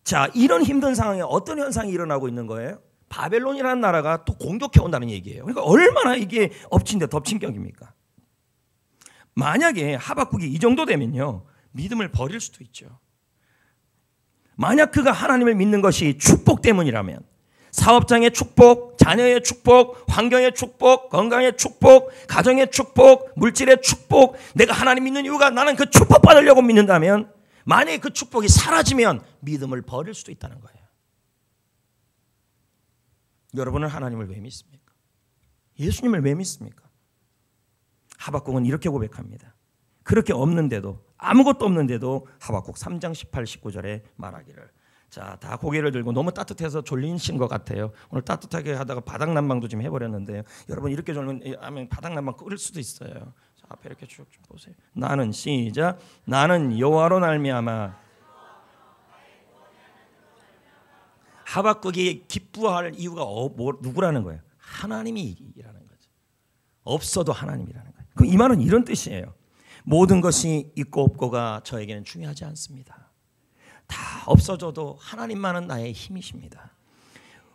자, 이런 힘든 상황에 어떤 현상이 일어나고 있는 거예요? 바벨론이라는 나라가 또 공격해 온다는 얘기예요. 그러니까 얼마나 이게 엎친 데 덮친 격입니까? 만약에 하박국이 이 정도 되면요, 믿음을 버릴 수도 있죠. 만약 그가 하나님을 믿는 것이 축복 때문이라면, 사업장의 축복, 자녀의 축복, 환경의 축복, 건강의 축복, 가정의 축복, 물질의 축복, 내가 하나님 믿는 이유가 나는 그 축복 받으려고 믿는다면, 만약에 그 축복이 사라지면 믿음을 버릴 수도 있다는 거예요. 여러분은 하나님을 왜 믿습니까? 예수님을 왜 믿습니까? 하박국은 이렇게 고백합니다. 그렇게 없는데도, 아무것도 없는데도 하박국 3장 18, 19절에 말하기를, 자, 다 고개를 들고, 너무 따뜻해서 졸리신 것 같아요. 오늘 따뜻하게 하다가 바닥난방도 지금 해버렸는데요. 여러분 이렇게 졸면 바닥난방 끓을 수도 있어요. 자, 앞에 이렇게 쭉 보세요. 나는, 시작, 나는 여호와로 말미암아. 하박국이 기뻐할 이유가 누구라는 거예요? 하나님이라는 거죠. 없어도 하나님이라는 거예요. 그럼 이 말은 이런 뜻이에요. 모든 것이 있고 없고가 저에게는 중요하지 않습니다. 다 없어져도 하나님만은 나의 힘이십니다.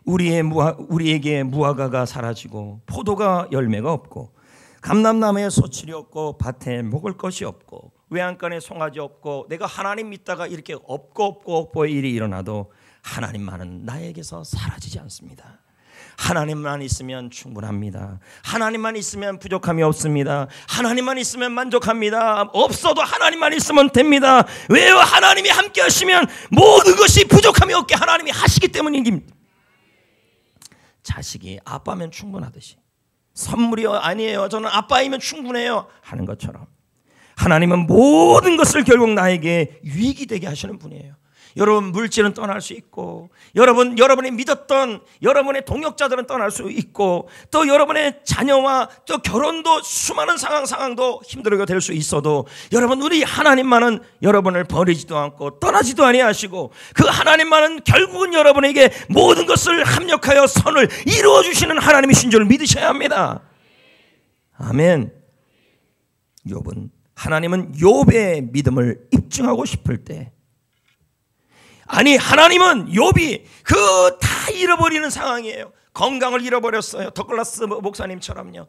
우리에게 무화과가 사라지고 포도가 열매가 없고 감람나무에 소출이 없고 밭에 먹을 것이 없고 외양간에 송아지 없고 내가 하나님 믿다가 이렇게 없고 일이 일어나도 하나님만은 나에게서 사라지지 않습니다. 하나님만 있으면 충분합니다. 하나님만 있으면 부족함이 없습니다. 하나님만 있으면 만족합니다. 없어도 하나님만 있으면 됩니다. 왜요? 하나님이 함께 하시면 모든 것이 부족함이 없게 하나님이 하시기 때문입니다. 자식이 아빠면 충분하듯이, 선물이요, 아니에요, 저는 아빠이면 충분해요 하는 것처럼 하나님은 모든 것을 결국 나에게 유익이 되게 하시는 분이에요. 여러분, 물질은 떠날 수 있고, 여러분이 믿었던 여러분의 동역자들은 떠날 수 있고, 또 여러분의 자녀와 또 결혼도 수많은 상황도 힘들게 될 수 있어도, 여러분, 우리 하나님만은 여러분을 버리지도 않고 떠나지도 아니하시고, 그 하나님만은 결국은 여러분에게 모든 것을 합력하여 선을 이루어 주시는 하나님이신 줄 믿으셔야 합니다. 아멘. 하나님은 욥의 믿음을 입증하고 싶을 때, 아니, 하나님은 욥이 다 잃어버리는 상황이에요. 건강을 잃어버렸어요. 더글라스 목사님처럼요.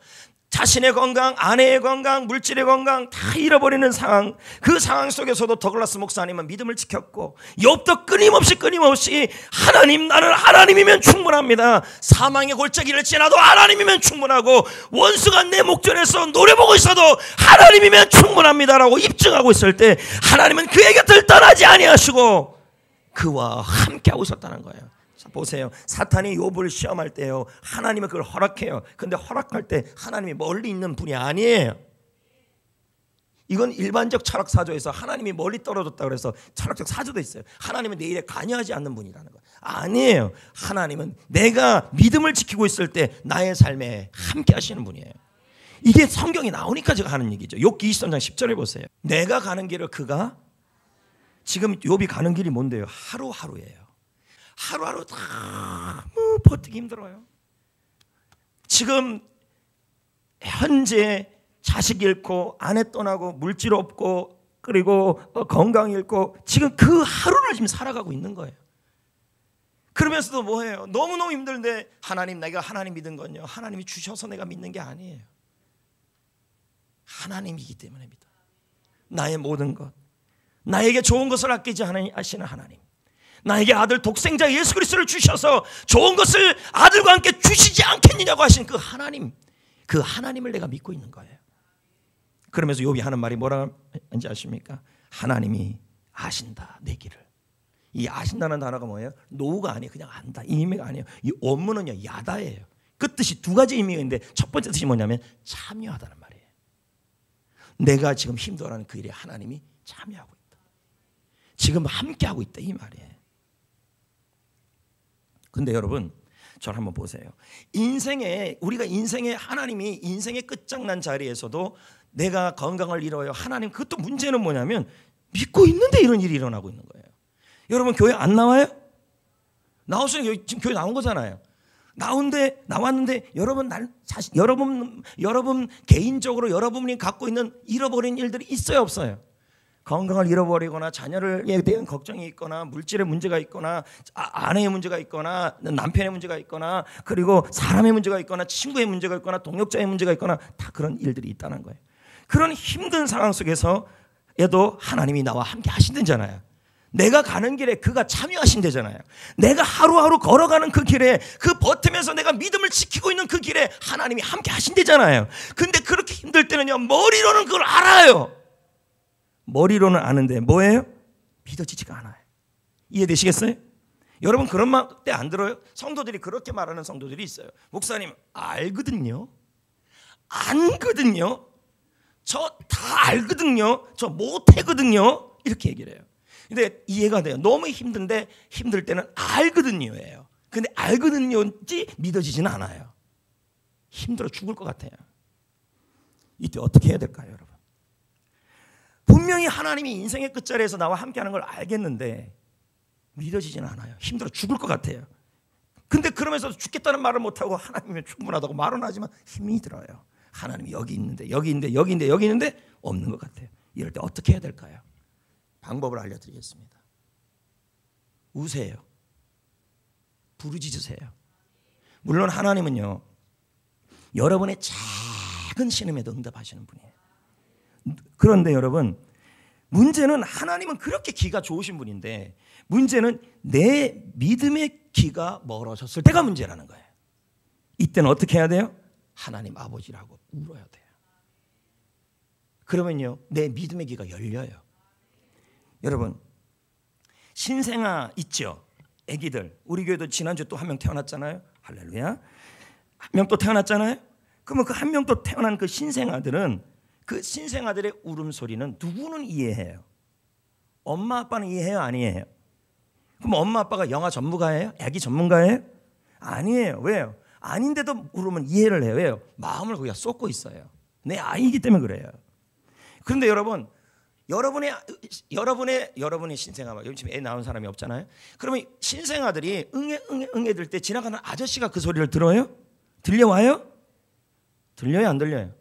자신의 건강, 아내의 건강, 물질의 건강 다 잃어버리는 상황, 그 상황 속에서도 더글라스 목사님은 믿음을 지켰고, 욥도 끊임없이 하나님, 나는 하나님이면 충분합니다. 사망의 골짜기를 지나도 하나님이면 충분하고, 원수가 내 목전에서 노려보고 있어도 하나님이면 충분합니다라고 입증하고 있을 때, 하나님은 그의 곁을 떠나지 아니하시고 그와 함께하고 있었다는 거예요. 자, 보세요. 사탄이 욥을 시험할 때요, 하나님은 그걸 허락해요. 근데 허락할 때 하나님이 멀리 있는 분이 아니에요. 이건 일반적 철학 사조에서 하나님이 멀리 떨어졌다 그래서 철학적 사조도 있어요. 하나님은 내 일에 관여하지 않는 분이라는 거예요. 아니에요. 하나님은 내가 믿음을 지키고 있을 때 나의 삶에 함께 하시는 분이에요. 이게 성경이 나오니까 제가 하는 얘기죠. 욥기 23장 10절에 보세요. 내가 가는 길을 그가, 지금 욥이 가는 길이 뭔데요? 하루하루예요. 하루하루 너무 버티기 힘들어요. 지금 현재 자식 잃고 아내 떠나고 물질 없고 그리고 건강 잃고 지금 그 하루를 지금 살아가고 있는 거예요. 그러면서도 뭐예요? 너무너무 힘든데 하나님, 내가 하나님 믿은 건요, 하나님이 주셔서 내가 믿는 게 아니에요. 하나님이기 때문에 믿어. 나의 모든 것, 나에게 좋은 것을 아끼지 않으시는 하나님, 나에게 아들 독생자 예수 그리스도를 주셔서 좋은 것을 아들과 함께 주시지 않겠느냐고 하신 그 하나님, 그 하나님을 내가 믿고 있는 거예요. 그러면서 욥이 하는 말이 뭐라 하는지 아십니까? 하나님이 아신다, 내 길을. 이 아신다는 단어가 뭐예요? 노우가 아니에요. 그냥 안다, 이 의미가 아니에요. 이 원문은요, 야다예요. 그 뜻이 두 가지 의미가 있는데 첫 번째 뜻이 뭐냐면 참여하다는 말이에요. 내가 지금 힘들어하는 그 일에 하나님이 참여하고 있다, 지금 함께하고 있다, 이 말이에요. 근데 여러분, 저를 한번 보세요. 우리가 인생에, 하나님이 인생의 끝장난 자리에서도 내가 건강을 잃어요, 하나님, 그것도 문제는 뭐냐면 믿고 있는데 이런 일이 일어나고 있는 거예요. 여러분, 교회 안 나와요? 나오시는, 지금 교회 나온 거잖아요. 나왔는데 여러분 개인적으로 여러분이 갖고 있는 잃어버린 일들이 있어요, 없어요? 건강을 잃어버리거나 자녀에 대한 걱정이 있거나 물질의 문제가 있거나 아내의 문제가 있거나 남편의 문제가 있거나 그리고 사람의 문제가 있거나 친구의 문제가 있거나 동역자의 문제가 있거나 다 그런 일들이 있다는 거예요. 그런 힘든 상황 속에서 얘도 하나님이 나와 함께 하신다잖아요. 내가 가는 길에 그가 참여하신다잖아요. 내가 하루하루 걸어가는 그 길에 그 버티면서 내가 믿음을 지키고 있는 그 길에 하나님이 함께 하신다잖아요. 근데 그렇게 힘들 때는요, 머리로는 그걸 알아요. 머리로는 아는데 뭐예요? 믿어지지가 않아요. 이해되시겠어요? 여러분 그런 말 때 안 들어요? 성도들이 그렇게 말하는 성도들이 있어요. 목사님 알거든요. 안거든요. 저 다 알거든요. 저 못하거든요. 이렇게 얘기를 해요. 근데 이해가 돼요. 너무 힘든데 힘들 때는 알거든요예요. 근데 알거든요인지 믿어지지는 않아요. 힘들어 죽을 것 같아요. 이때 어떻게 해야 될까요, 여러분? 분명히 하나님이 인생의 끝자리에서 나와 함께하는 걸 알겠는데 믿어지지는 않아요. 힘들어 죽을 것 같아요. 근데 그러면서 죽겠다는 말을 못하고 하나님이면 충분하다고 말은 하지만 힘이 들어요. 하나님이 여기 있는데 없는 것 같아요. 이럴 때 어떻게 해야 될까요? 방법을 알려드리겠습니다. 우세요. 부르짖으세요. 물론 하나님은요, 여러분의 작은 신음에도 응답하시는 분이에요. 그런데 여러분, 문제는 하나님은 그렇게 기가 좋으신 분인데 문제는 내 믿음의 기가 멀어졌을 때가 문제라는 거예요. 이때는 어떻게 해야 돼요? 하나님 아버지라고 울어야 돼요. 그러면요, 내 믿음의 기가 열려요. 여러분, 신생아 있죠? 아기들. 우리 교회도 지난주에 또 한 명 태어났잖아요. 할렐루야. 한 명 또 태어났잖아요. 그러면 그 한 명 또 태어난 그 신생아들은 그 신생아들의 울음소리는 누구는 이해해요? 엄마 아빠는 이해해요? 안 이해해요? 그럼 엄마 아빠가 영아 전문가예요? 아기 전문가예요? 아니에요. 왜요? 아닌데도 울으면 이해를 해요. 왜요? 마음을 거기다 쏟고 있어요. 내 아이이기 때문에 그래요. 그런데 여러분, 여러분의 신생아, 지금 애 낳은 사람이 없잖아요. 그러면 신생아들이 응애 들 때 지나가는 아저씨가 그 소리를 들어요? 들려와요? 들려요? 안 들려요?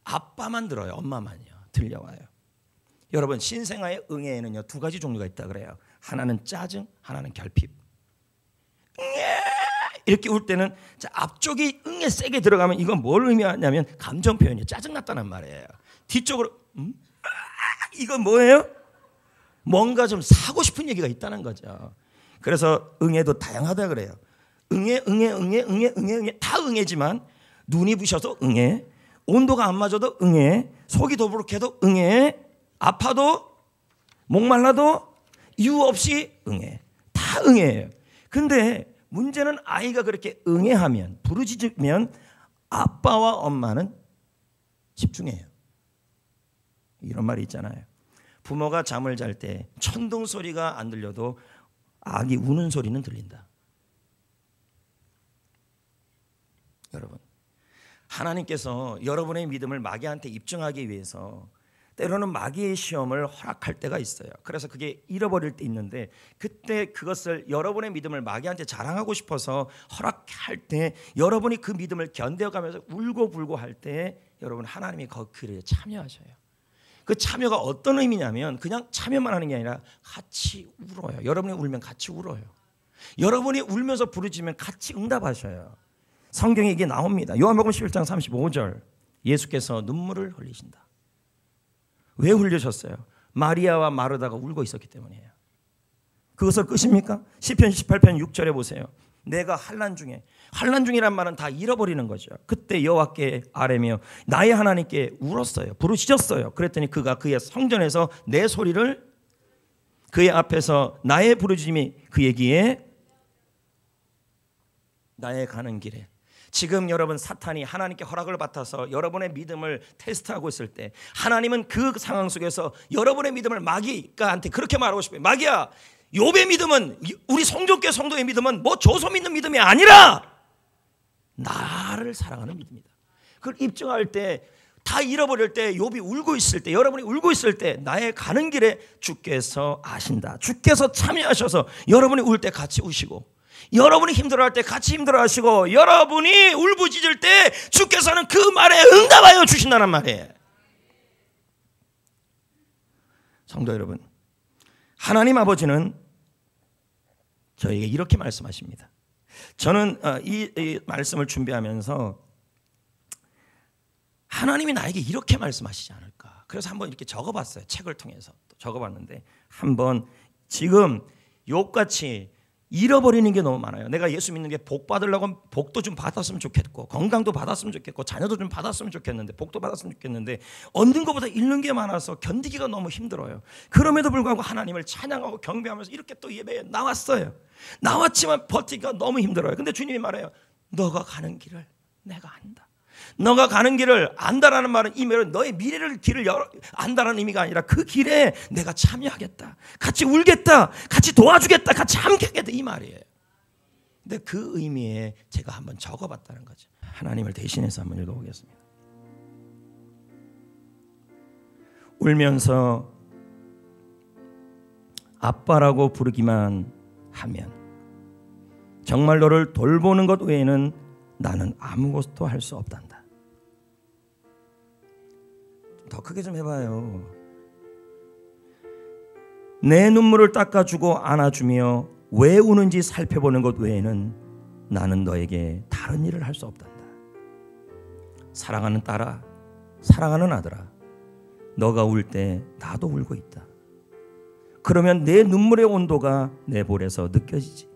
아빠만 들어요. 엄마만요. 들려와요. 여러분, 신생아의 응애에는요, 두 가지 종류가 있다 그래요. 하나는 짜증, 하나는 결핍. 응애 이렇게 울 때는 앞쪽이 응애 세게 들어가면 이건 뭘 의미하냐면 감정 표현이에요. 짜증 났다는 말이에요. 뒤쪽으로 이건 뭐예요? 뭔가 좀 사고 싶은 얘기가 있다는 거죠. 그래서 응애도 다양하다 그래요. 응애 다 응애지만 눈이 부셔도 응애, 온도가 안 맞아도 응애, 속이 더부룩해도 응애, 아파도 목말라도 이유 없이 응애, 다 응애예요. 근데 문제는 아이가 그렇게 응애하면, 부르짖으면 아빠와 엄마는 집중해요. 이런 말이 있잖아요. 부모가 잠을 잘 때 천둥 소리가 안 들려도 아기 우는 소리는 들린다. 여러분, 하나님께서 여러분의 믿음을 마귀한테 입증하기 위해서 때로는 마귀의 시험을 허락할 때가 있어요. 그래서 그게 잃어버릴 때 있는데 그때 그것을 여러분의 믿음을 마귀한테 자랑하고 싶어서 허락할 때 여러분이 그 믿음을 견뎌가면서 울고불고 할 때 여러분 하나님이 그 일에 참여하셔요. 그 참여가 어떤 의미냐면 그냥 참여만 하는 게 아니라 같이 울어요. 여러분이 울면 같이 울어요. 여러분이 울면서 부르짖으면 같이 응답하셔요. 성경에 이게 나옵니다. 요한복음 11장 35절 예수께서 눈물을 흘리신다. 왜 흘리셨어요? 마리아와 마르다가 울고 있었기 때문이에요. 그것을 끝입니까? 시편 18편 6절에 보세요. 내가 환난 중이란 말은 다 잃어버리는 거죠. 그때 여호와께 아뢰며 나의 하나님께 울었어요. 부르짖었어요. 그랬더니 그가 그의 성전에서 내 소리를 그의 앞에서 나의 부르짖음이 그의 귀에 나의 가는 길에. 지금 여러분 사탄이 하나님께 허락을 받아서 여러분의 믿음을 테스트하고 있을 때 하나님은 그 상황 속에서 여러분의 믿음을 마귀한테 그렇게 말하고 싶어요. 마귀야, 욥의 믿음은, 우리 성전교회 성도의 믿음은 뭐 조소 믿는 믿음이 아니라 나를 사랑하는 믿음이다. 그걸 입증할 때, 다 잃어버릴 때, 욥이 울고 있을 때, 여러분이 울고 있을 때 나의 가는 길에 주께서 아신다. 주께서 참여하셔서 여러분이 울 때 같이 우시고 여러분이 힘들어할 때 같이 힘들어하시고, 여러분이 울부짖을 때 주께서는 그 말에 응답하여 주신다는 말이에요. 성도 여러분, 하나님 아버지는 저에게 이렇게 말씀하십니다. 저는 이 말씀을 준비하면서 하나님이 나에게 이렇게 말씀하시지 않을까, 그래서 한번 이렇게 적어봤어요. 책을 통해서 적어봤는데, 한번 지금 욥같이 잃어버리는 게 너무 많아요. 내가 예수 믿는 게 복 받으려고 복도 좀 받았으면 좋겠고, 건강도 받았으면 좋겠고, 자녀도 좀 받았으면 좋겠는데, 복도 받았으면 좋겠는데, 얻는 것보다 잃는 게 많아서 견디기가 너무 힘들어요. 그럼에도 불구하고 하나님을 찬양하고 경배하면서 이렇게 또 예배에 나왔어요. 나왔지만 버티기가 너무 힘들어요. 근데 주님이 말해요. 너가 가는 길을 내가 안다. 너가 가는 길을 안다라는 말은 이 말은 너의 미래를 길을 안다라는 의미가 아니라 그 길에 내가 참여하겠다, 같이 울겠다, 같이 도와주겠다, 같이 함께하겠다, 이 말이에요. 근데 그 의미에 제가 한번 적어봤다는 거죠. 하나님을 대신해서 한번 읽어보겠습니다. 울면서 아빠라고 부르기만 하면 정말 너를 돌보는 것 외에는 나는 아무것도 할 수 없단다. 더 크게 좀 해봐요. 내 눈물을 닦아주고 안아주며 왜 우는지 살펴보는 것 외에는 나는 너에게 다른 일을 할 수 없단다. 사랑하는 딸아, 사랑하는 아들아, 너가 울 때 나도 울고 있다. 그러면 내 눈물의 온도가 내 볼에서 느껴지지.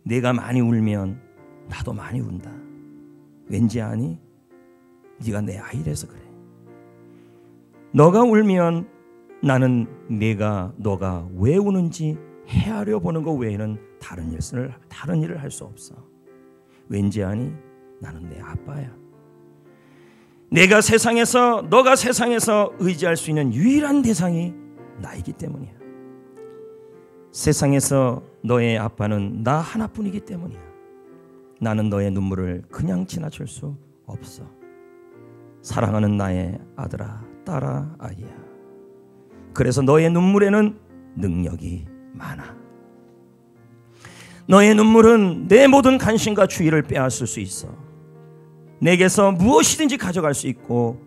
내가 많이 울면 나도 많이 운다. 왠지 아니? 네가 내 아이라서 그래. 너가 울면 나는 너가 왜 우는지 헤아려 보는 것 외에는 다른 일을 할 수 없어. 왠지 아니? 나는 내 아빠야. 너가 세상에서 의지할 수 있는 유일한 대상이 나이기 때문이야. 세상에서 너의 아빠는 나 하나뿐이기 때문이야. 나는 너의 눈물을 그냥 지나칠 수 없어. 사랑하는 나의 아들아, 딸아, 아이야. 그래서 너의 눈물에는 능력이 많아. 너의 눈물은 내 모든 관심과 주의를 빼앗을 수 있어. 내게서 무엇이든지 가져갈 수 있고,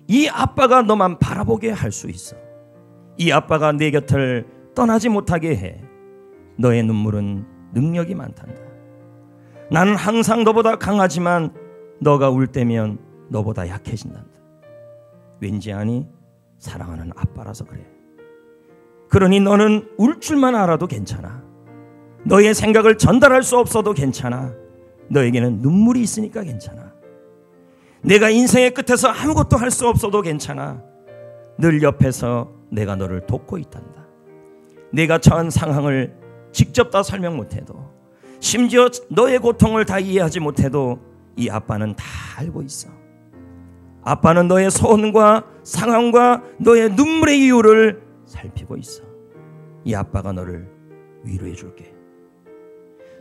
이 아빠가 너만 바라보게 할 수 있어. 이 아빠가 내 곁을 떠나지 못하게 해. 너의 눈물은 능력이 많단다. 나는 항상 너보다 강하지만 너가 울 때면 너보다 약해진단다. 왠지 아니? 사랑하는 아빠라서 그래. 그러니 너는 울 줄만 알아도 괜찮아. 너의 생각을 전달할 수 없어도 괜찮아. 너에게는 눈물이 있으니까 괜찮아. 내가 인생의 끝에서 아무것도 할 수 없어도 괜찮아. 늘 옆에서 내가 너를 돕고 있단다. 내가 처한 상황을 직접 다 설명 못해도, 심지어 너의 고통을 다 이해하지 못해도 이 아빠는 다 알고 있어. 아빠는 너의 소원과 상황과 너의 눈물의 이유를 살피고 있어. 이 아빠가 너를 위로해 줄게.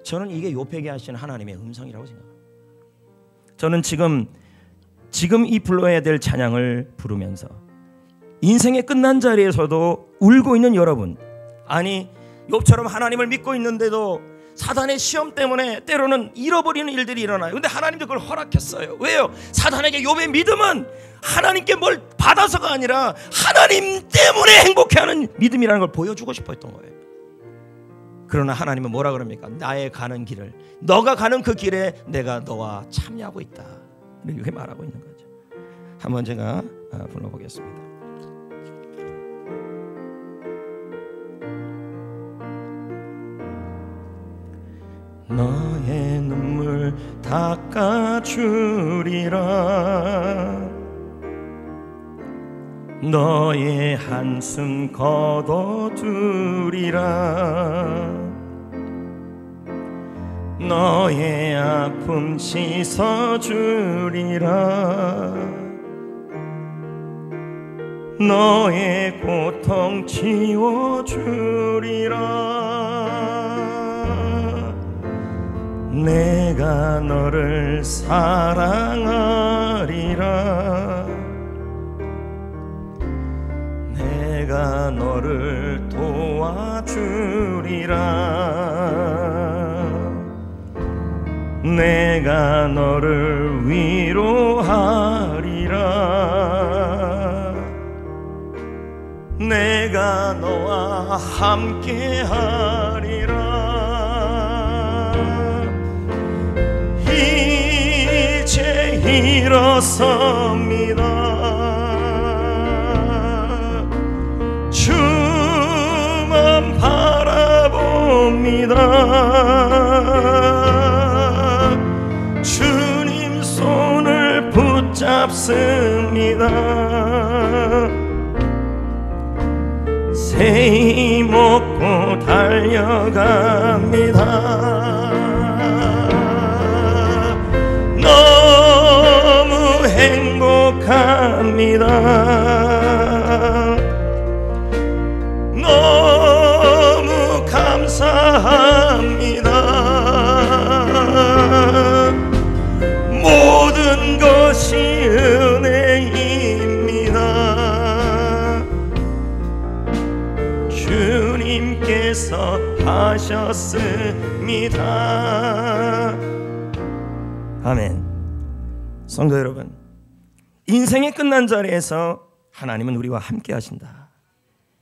저는 이게 욥에게 하시는 하나님의 음성이라고 생각합니다. 저는 지금 이 불러야 될 찬양을 부르면서 인생의 끝난 자리에서도 울고 있는 여러분, 아니 욥처럼 하나님을 믿고 있는데도 사단의 시험 때문에 때로는 잃어버리는 일들이 일어나요. 그런데 하나님도 그걸 허락했어요. 왜요? 사단에게 욥의 믿음은 하나님께 뭘 받아서가 아니라 하나님 때문에 행복해하는 믿음이라는 걸 보여주고 싶어 했던 거예요. 그러나 하나님은 뭐라 그럽니까? 나의 가는 길을, 너가 가는 그 길에 내가 너와 참여하고 있다, 이렇게 말하고 있는 거죠. 한번 제가 불러보겠습니다. 너의 눈물 닦아주리라. 너의 한숨 걷어두리라. 너의 아픔 씻어주리라. 너의 고통 지워주리라. 내가 너를 사랑하리라. 내가 너를 도와주리라. 내가 너를 위로하리라. 내가 너와 함께하리라. 이제 일어섭니다. 주만 바라봅니다. 주님 손을 붙잡습니다. 새 힘 얻고 달려갑니다. 너무 행복합니다. 너무 감사합니다. 모든 것이 은혜입니다. 주님께서 하셨습니다. 아멘. 성도 여러분, 인생의 끝난 자리에서 하나님은 우리와 함께 하신다.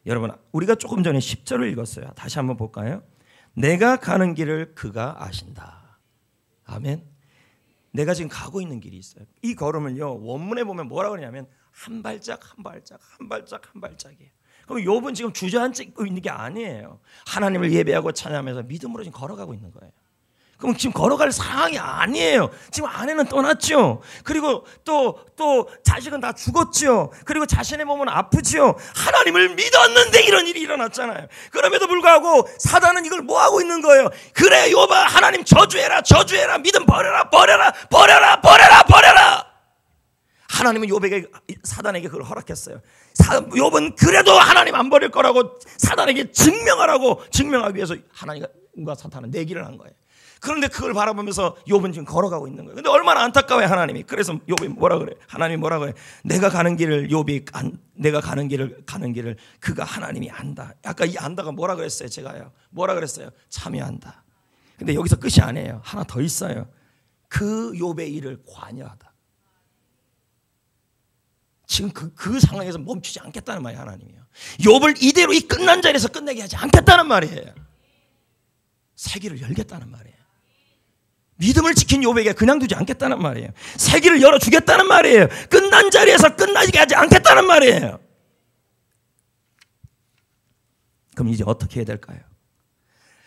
여러분, 우리가 조금 전에 10절을 읽었어요. 다시 한번 볼까요? 내가 가는 길을 그가 아신다. 아멘. 내가 지금 가고 있는 길이 있어요. 이 걸음을요, 원문에 보면 뭐라고 그러냐면 한 발짝 한 발짝 한 발짝 한 발짝이에요. 그럼 욥은 지금 주저앉고 있는 게 아니에요. 하나님을 예배하고 찬양하면서 믿음으로 지금 걸어가고 있는 거예요. 그럼 지금 걸어갈 상황이 아니에요. 지금 아내는 떠났죠. 그리고 또 자식은 다 죽었죠. 그리고 자신의 몸은 아프죠. 하나님을 믿었는데 이런 일이 일어났잖아요. 그럼에도 불구하고 사단은 이걸 뭐 하고 있는 거예요? 그래 욥아, 하나님 저주해라, 저주해라, 믿음 버려라, 버려라, 버려라, 버려라, 버려라. 하나님은 욥에게, 사단에게 그걸 허락했어요. 욥은 그래도 하나님 안 버릴 거라고 사단에게 증명하기 위해서 하나님과 사탄은 내기를 한 거예요. 그런데 그걸 바라보면서 욥은 지금 걸어가고 있는 거예요. 근데 얼마나 안타까워요, 하나님이. 그래서 욥이 뭐라 그래? 하나님이 뭐라 그래? 내가 가는 길을 가는 길을 그가 하나님이 안다. 아까 이 안다가 뭐라 그랬어요? 제가요. 뭐라 그랬어요? 참여한다. 근데 여기서 끝이 아니에요. 하나 더 있어요. 그 욥의 일을 관여하다. 지금 그 상황에서 멈추지 않겠다는 말이에요, 하나님이요. 욥을 이대로 이 끝난 자리에서 끝내게 하지 않겠다는 말이에요. 세기를 열겠다는 말이에요. 믿음을 지킨 욥에게 그냥 두지 않겠다는 말이에요. 세기를 열어주겠다는 말이에요. 끝난 자리에서 끝나게 하지 않겠다는 말이에요. 그럼 이제 어떻게 해야 될까요?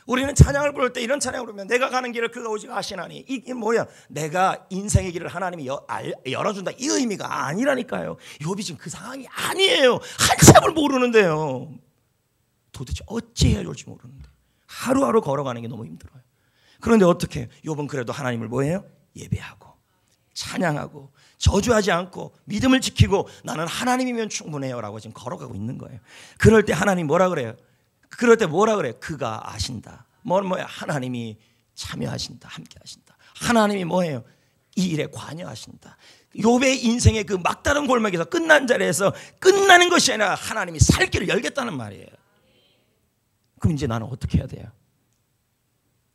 우리는 찬양을 부를 때 이런 찬양을 부르면 내가 가는 길을 그가 오직 아시나니, 이게 뭐야? 내가 인생의 길을 하나님이 열어준다, 이 의미가 아니라니까요. 욥이 지금 그 상황이 아니에요. 한참을 모르는데요. 도대체 어찌해야 할지 모르는데 하루하루 걸어가는 게 너무 힘들어요. 그런데 어떻게? 욥은 그래도 하나님을 뭐해요? 예배하고 찬양하고 저주하지 않고 믿음을 지키고 나는 하나님이면 충분해요 라고 지금 걸어가고 있는 거예요. 그럴 때 하나님 뭐라 그래요? 그럴 때 뭐라 그래요? 그가 아신다. 뭐야? 하나님이 참여하신다, 함께 하신다. 하나님이 뭐예요? 이 일에 관여하신다. 욥의 인생의 그 막다른 골목에서 끝난 자리에서 끝나는 것이 아니라 하나님이 살 길을 열겠다는 말이에요. 그럼 이제 나는 어떻게 해야 돼요?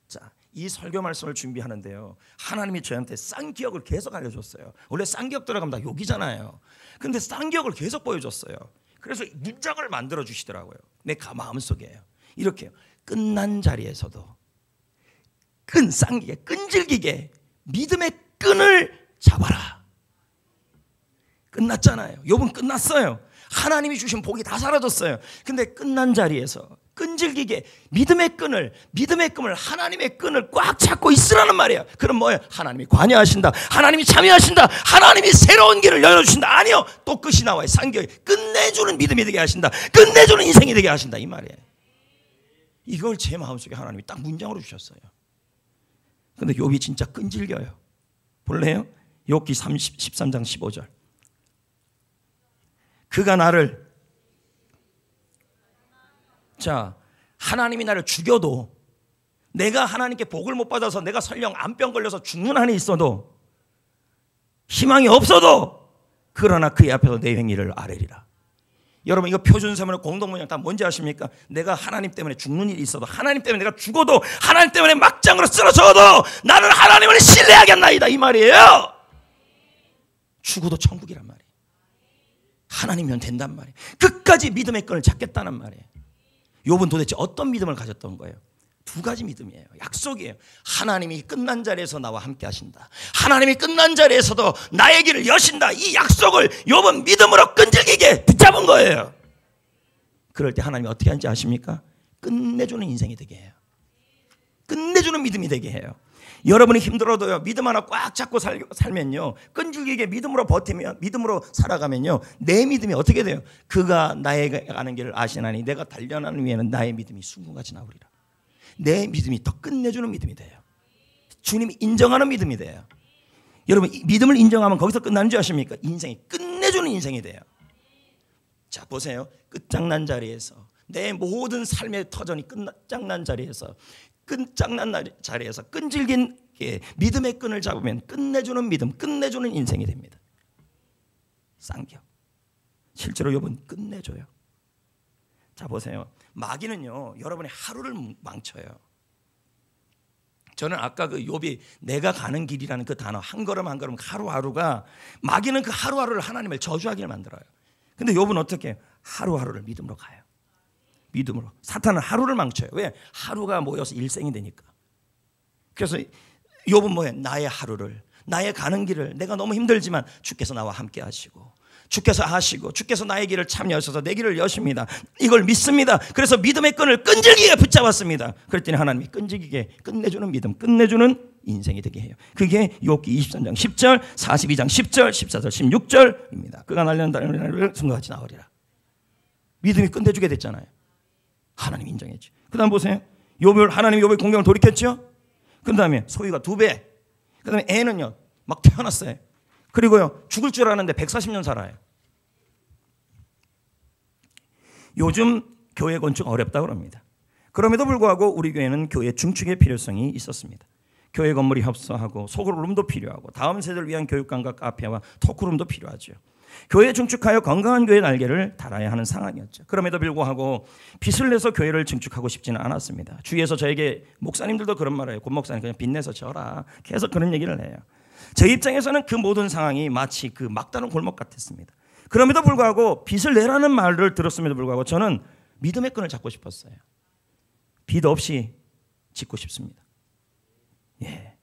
자, 이 설교 말씀을 준비하는데요, 하나님이 저한테 쌍기역을 계속 알려줬어요. 원래 쌍기역 들어가면 다 욕이잖아요. 근데 쌍기역을 계속 보여줬어요. 그래서 문장을 만들어 주시더라고요. 내 마음속에요. 이렇게요. 끝난 자리에서도 쌍기게 끈질기게 믿음의 끈을 잡아라. 끝났잖아요. 욥은 끝났어요. 하나님이 주신 복이 다 사라졌어요. 근데 끝난 자리에서 끈질기게 믿음의 끈을 하나님의 끈을 꽉 잡고 있으라는 말이에요. 그럼 뭐예요? 하나님이 관여하신다, 하나님이 참여하신다, 하나님이 새로운 길을 열어주신다. 아니요, 또 끝이 나와요. 상기에 끝내주는 믿음이 되게 하신다, 끝내주는 인생이 되게 하신다, 이 말이에요. 이걸 제 마음속에 하나님이 딱 문장으로 주셨어요. 근데 욥이 진짜 끈질겨요. 볼래요? 욥기 13장 15절. 그가 나를, 자, 하나님이 나를 죽여도, 내가 하나님께 복을 못 받아서 내가 설령 암병 걸려서 죽는 한이 있어도, 희망이 없어도, 그러나 그의 앞에서 내 행위를 아뢰리라. 여러분 이거 표준세문의 공동문장 다 뭔지 아십니까? 내가 하나님 때문에 죽는 일이 있어도, 하나님 때문에 내가 죽어도, 하나님 때문에 막장으로 쓰러져도 나는 하나님을 신뢰하겠나이다, 이 말이에요. 죽어도 천국이란 말이에요. 하나님이면 된단 말이에요. 끝까지 믿음의 끈을 잡겠다는 말이에요. 욥은 도대체 어떤 믿음을 가졌던 거예요? 두 가지 믿음이에요. 약속이에요. 하나님이 끝난 자리에서 나와 함께 하신다. 하나님이 끝난 자리에서도 나의 길을 여신다. 이 약속을 욥은 믿음으로 끈질기게 붙잡은 거예요. 그럴 때 하나님이 어떻게 하는지 아십니까? 끝내주는 인생이 되게 해요. 끝내주는 믿음이 되게 해요. 여러분이 힘들어도요, 믿음 하나 꽉 잡고 살면요, 끈질기게 믿음으로 버티면, 믿음으로 살아가면요, 내 믿음이 어떻게 돼요? 그가 나의 가는 길을 아시나니 내가 단련하는 위에는 나의 믿음이 순금같이 나오리라. 내 믿음이 더 끝내주는 믿음이 돼요. 주님이 인정하는 믿음이 돼요. 여러분, 믿음을 인정하면 거기서 끝나는 줄 아십니까? 인생이 끝내주는 인생이 돼요. 자, 보세요. 끝장난 자리에서, 내 모든 삶의 터전이 끝장난 자리에서, 끈질긴 믿음의 끈을 잡으면 끝내주는 믿음, 끝내주는 인생이 됩니다. 쌍격. 실제로 욥은 끝내줘요. 자, 보세요. 마귀는요, 여러분의 하루를 망쳐요. 저는 아까 그 욥이 내가 가는 길이라는 그 단어, 한 걸음 한 걸음, 하루하루가, 마귀는 그 하루하루를 하나님을 저주하게 만들어요. 근데 욥은 어떻게 해요? 하루하루를 믿음으로 가요. 믿음으로. 사탄은 하루를 망쳐요. 왜? 하루가 모여서 일생이 되니까. 그래서 욥은 뭐예요? 나의 하루를, 나의 가는 길을, 내가 너무 힘들지만 주께서 나와 함께 하시고, 주께서 하시고, 주께서 나의 길을 참여하셔서 내 길을 여십니다. 이걸 믿습니다. 그래서 믿음의 끈을 끈질기게 붙잡았습니다. 그랬더니 하나님이 끈질기게 끝내주는 믿음, 끝내주는 인생이 되게 해요. 그게 욥기 23장 10절, 42장 10절, 14절, 16절입니다. 그가 날려는 달을 승거같이 나으리라. 믿음이 끝내주게 됐잖아요. 하나님 인정했죠. 그 다음 보세요. 하나님이 욥의 공경을 돌이켰죠. 그 다음에 소유가 2배. 그 다음에 애는요, 막 태어났어요. 그리고요, 죽을 줄 알았는데 140년 살아요. 요즘 교회 건축 어렵다고 합니다. 그럼에도 불구하고 우리 교회는 교회 중축의 필요성이 있었습니다. 교회 건물이 협소하고 소그룹도 필요하고 다음 세대를 위한 교육관과 카페와 토크룸도 필요하죠. 교회 증축하여 건강한 교회 날개를 달아야 하는 상황이었죠. 그럼에도 불구하고 빚을 내서 교회를 증축하고 싶지는 않았습니다. 주위에서 저에게 목사님들도 그런 말을 해요. 권 목사님 그냥 빚 내서 져라. 계속 그런 얘기를 해요. 제 입장에서는 그 모든 상황이 마치 그 막다른 골목 같았습니다. 그럼에도 불구하고 빚을 내라는 말을 들었음에도 불구하고 저는 믿음의 끈을 잡고 싶었어요. 빚 없이 짓고 싶습니다. 예.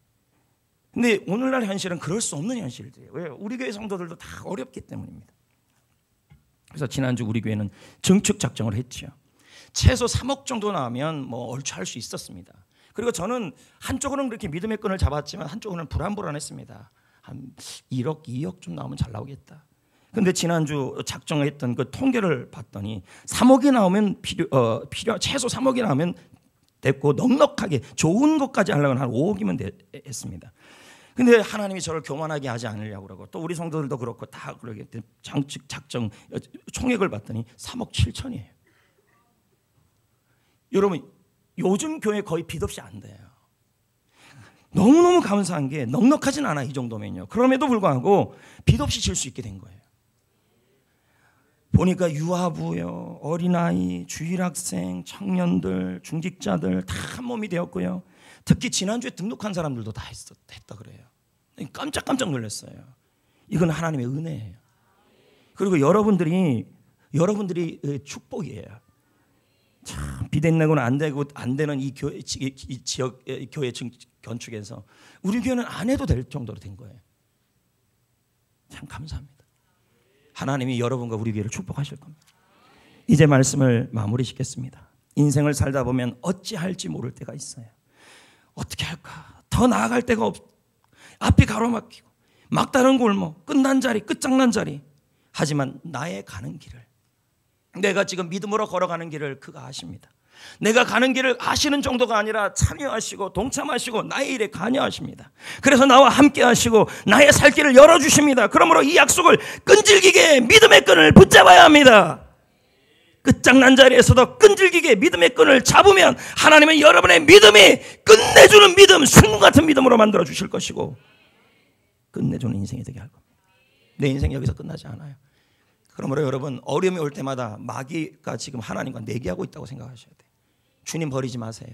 근데 오늘날 현실은 그럴 수 없는 현실이에요. 왜? 우리 교회 성도들도 다 어렵기 때문입니다. 그래서 지난주 우리 교회는 증축 작정을 했죠. 최소 3억 정도 나오면 뭐 얼추 할 수 있었습니다. 그리고 저는 한쪽으로는 그렇게 믿음의 끈을 잡았지만 한쪽으로는 불안했습니다. 한 1억, 2억 좀 나오면 잘 나오겠다. 근데 지난주 작정했던 그 통계를 봤더니 3억이 나오면 최소 3억이 나오면 됐고 작정하게 좋은 것까지 하려면 한 5억이면 했습니다. 근데 하나님이 저를 교만하게 하지 않으려고 그러고 또 우리 성도들도 그렇고 다 그러게 작정 총액을 봤더니 3억 7천이에요. 여러분 요즘 교회 거의 빚 없이 안 돼요. 너무너무 감사한 게 넉넉하진 않아 이 정도면요. 그럼에도 불구하고 빚 없이 질 수 있게 된 거예요. 보니까 유아부요, 어린아이, 주일학생, 청년들, 중직자들 다 한 몸이 되었고요. 특히 지난주에 등록한 사람들도 다 했다 그래요. 깜짝 놀랐어요. 이건 하나님의 은혜예요. 그리고 여러분들이 축복이에요. 참 비대내고는 안 되는 이 교회 이 지역 교회 건축에서 우리 교회는 안 해도 될 정도로 된 거예요. 참 감사합니다. 하나님이 여러분과 우리 교회를 축복하실 겁니다. 이제 말씀을 마무리 짓겠습니다. 인생을 살다 보면 어찌할지 모를 때가 있어요. 어떻게 할까? 더 나아갈 데가 없. 앞이 가로막히고 막다른 골목, 끝난 자리, 끝장난 자리. 하지만 나의 가는 길을, 내가 지금 믿음으로 걸어가는 길을 그가 아십니다. 내가 가는 길을 아시는 정도가 아니라 참여하시고 동참하시고 나의 일에 관여하십니다. 그래서 나와 함께 하시고 나의 살 길을 열어주십니다. 그러므로 이 약속을 끈질기게 믿음의 끈을 붙잡아야 합니다. 끝장난 자리에서도 끈질기게 믿음의 끈을 잡으면 하나님은 여러분의 믿음이 끝내주는 믿음, 순금 같은 믿음으로 만들어 주실 것이고 끝내주는 인생이 되게 할 겁니다. 내 인생 여기서 끝나지 않아요. 그러므로 여러분 어려움이 올 때마다 마귀가 지금 하나님과 내기하고 있다고 생각하셔야 돼요. 주님 버리지 마세요.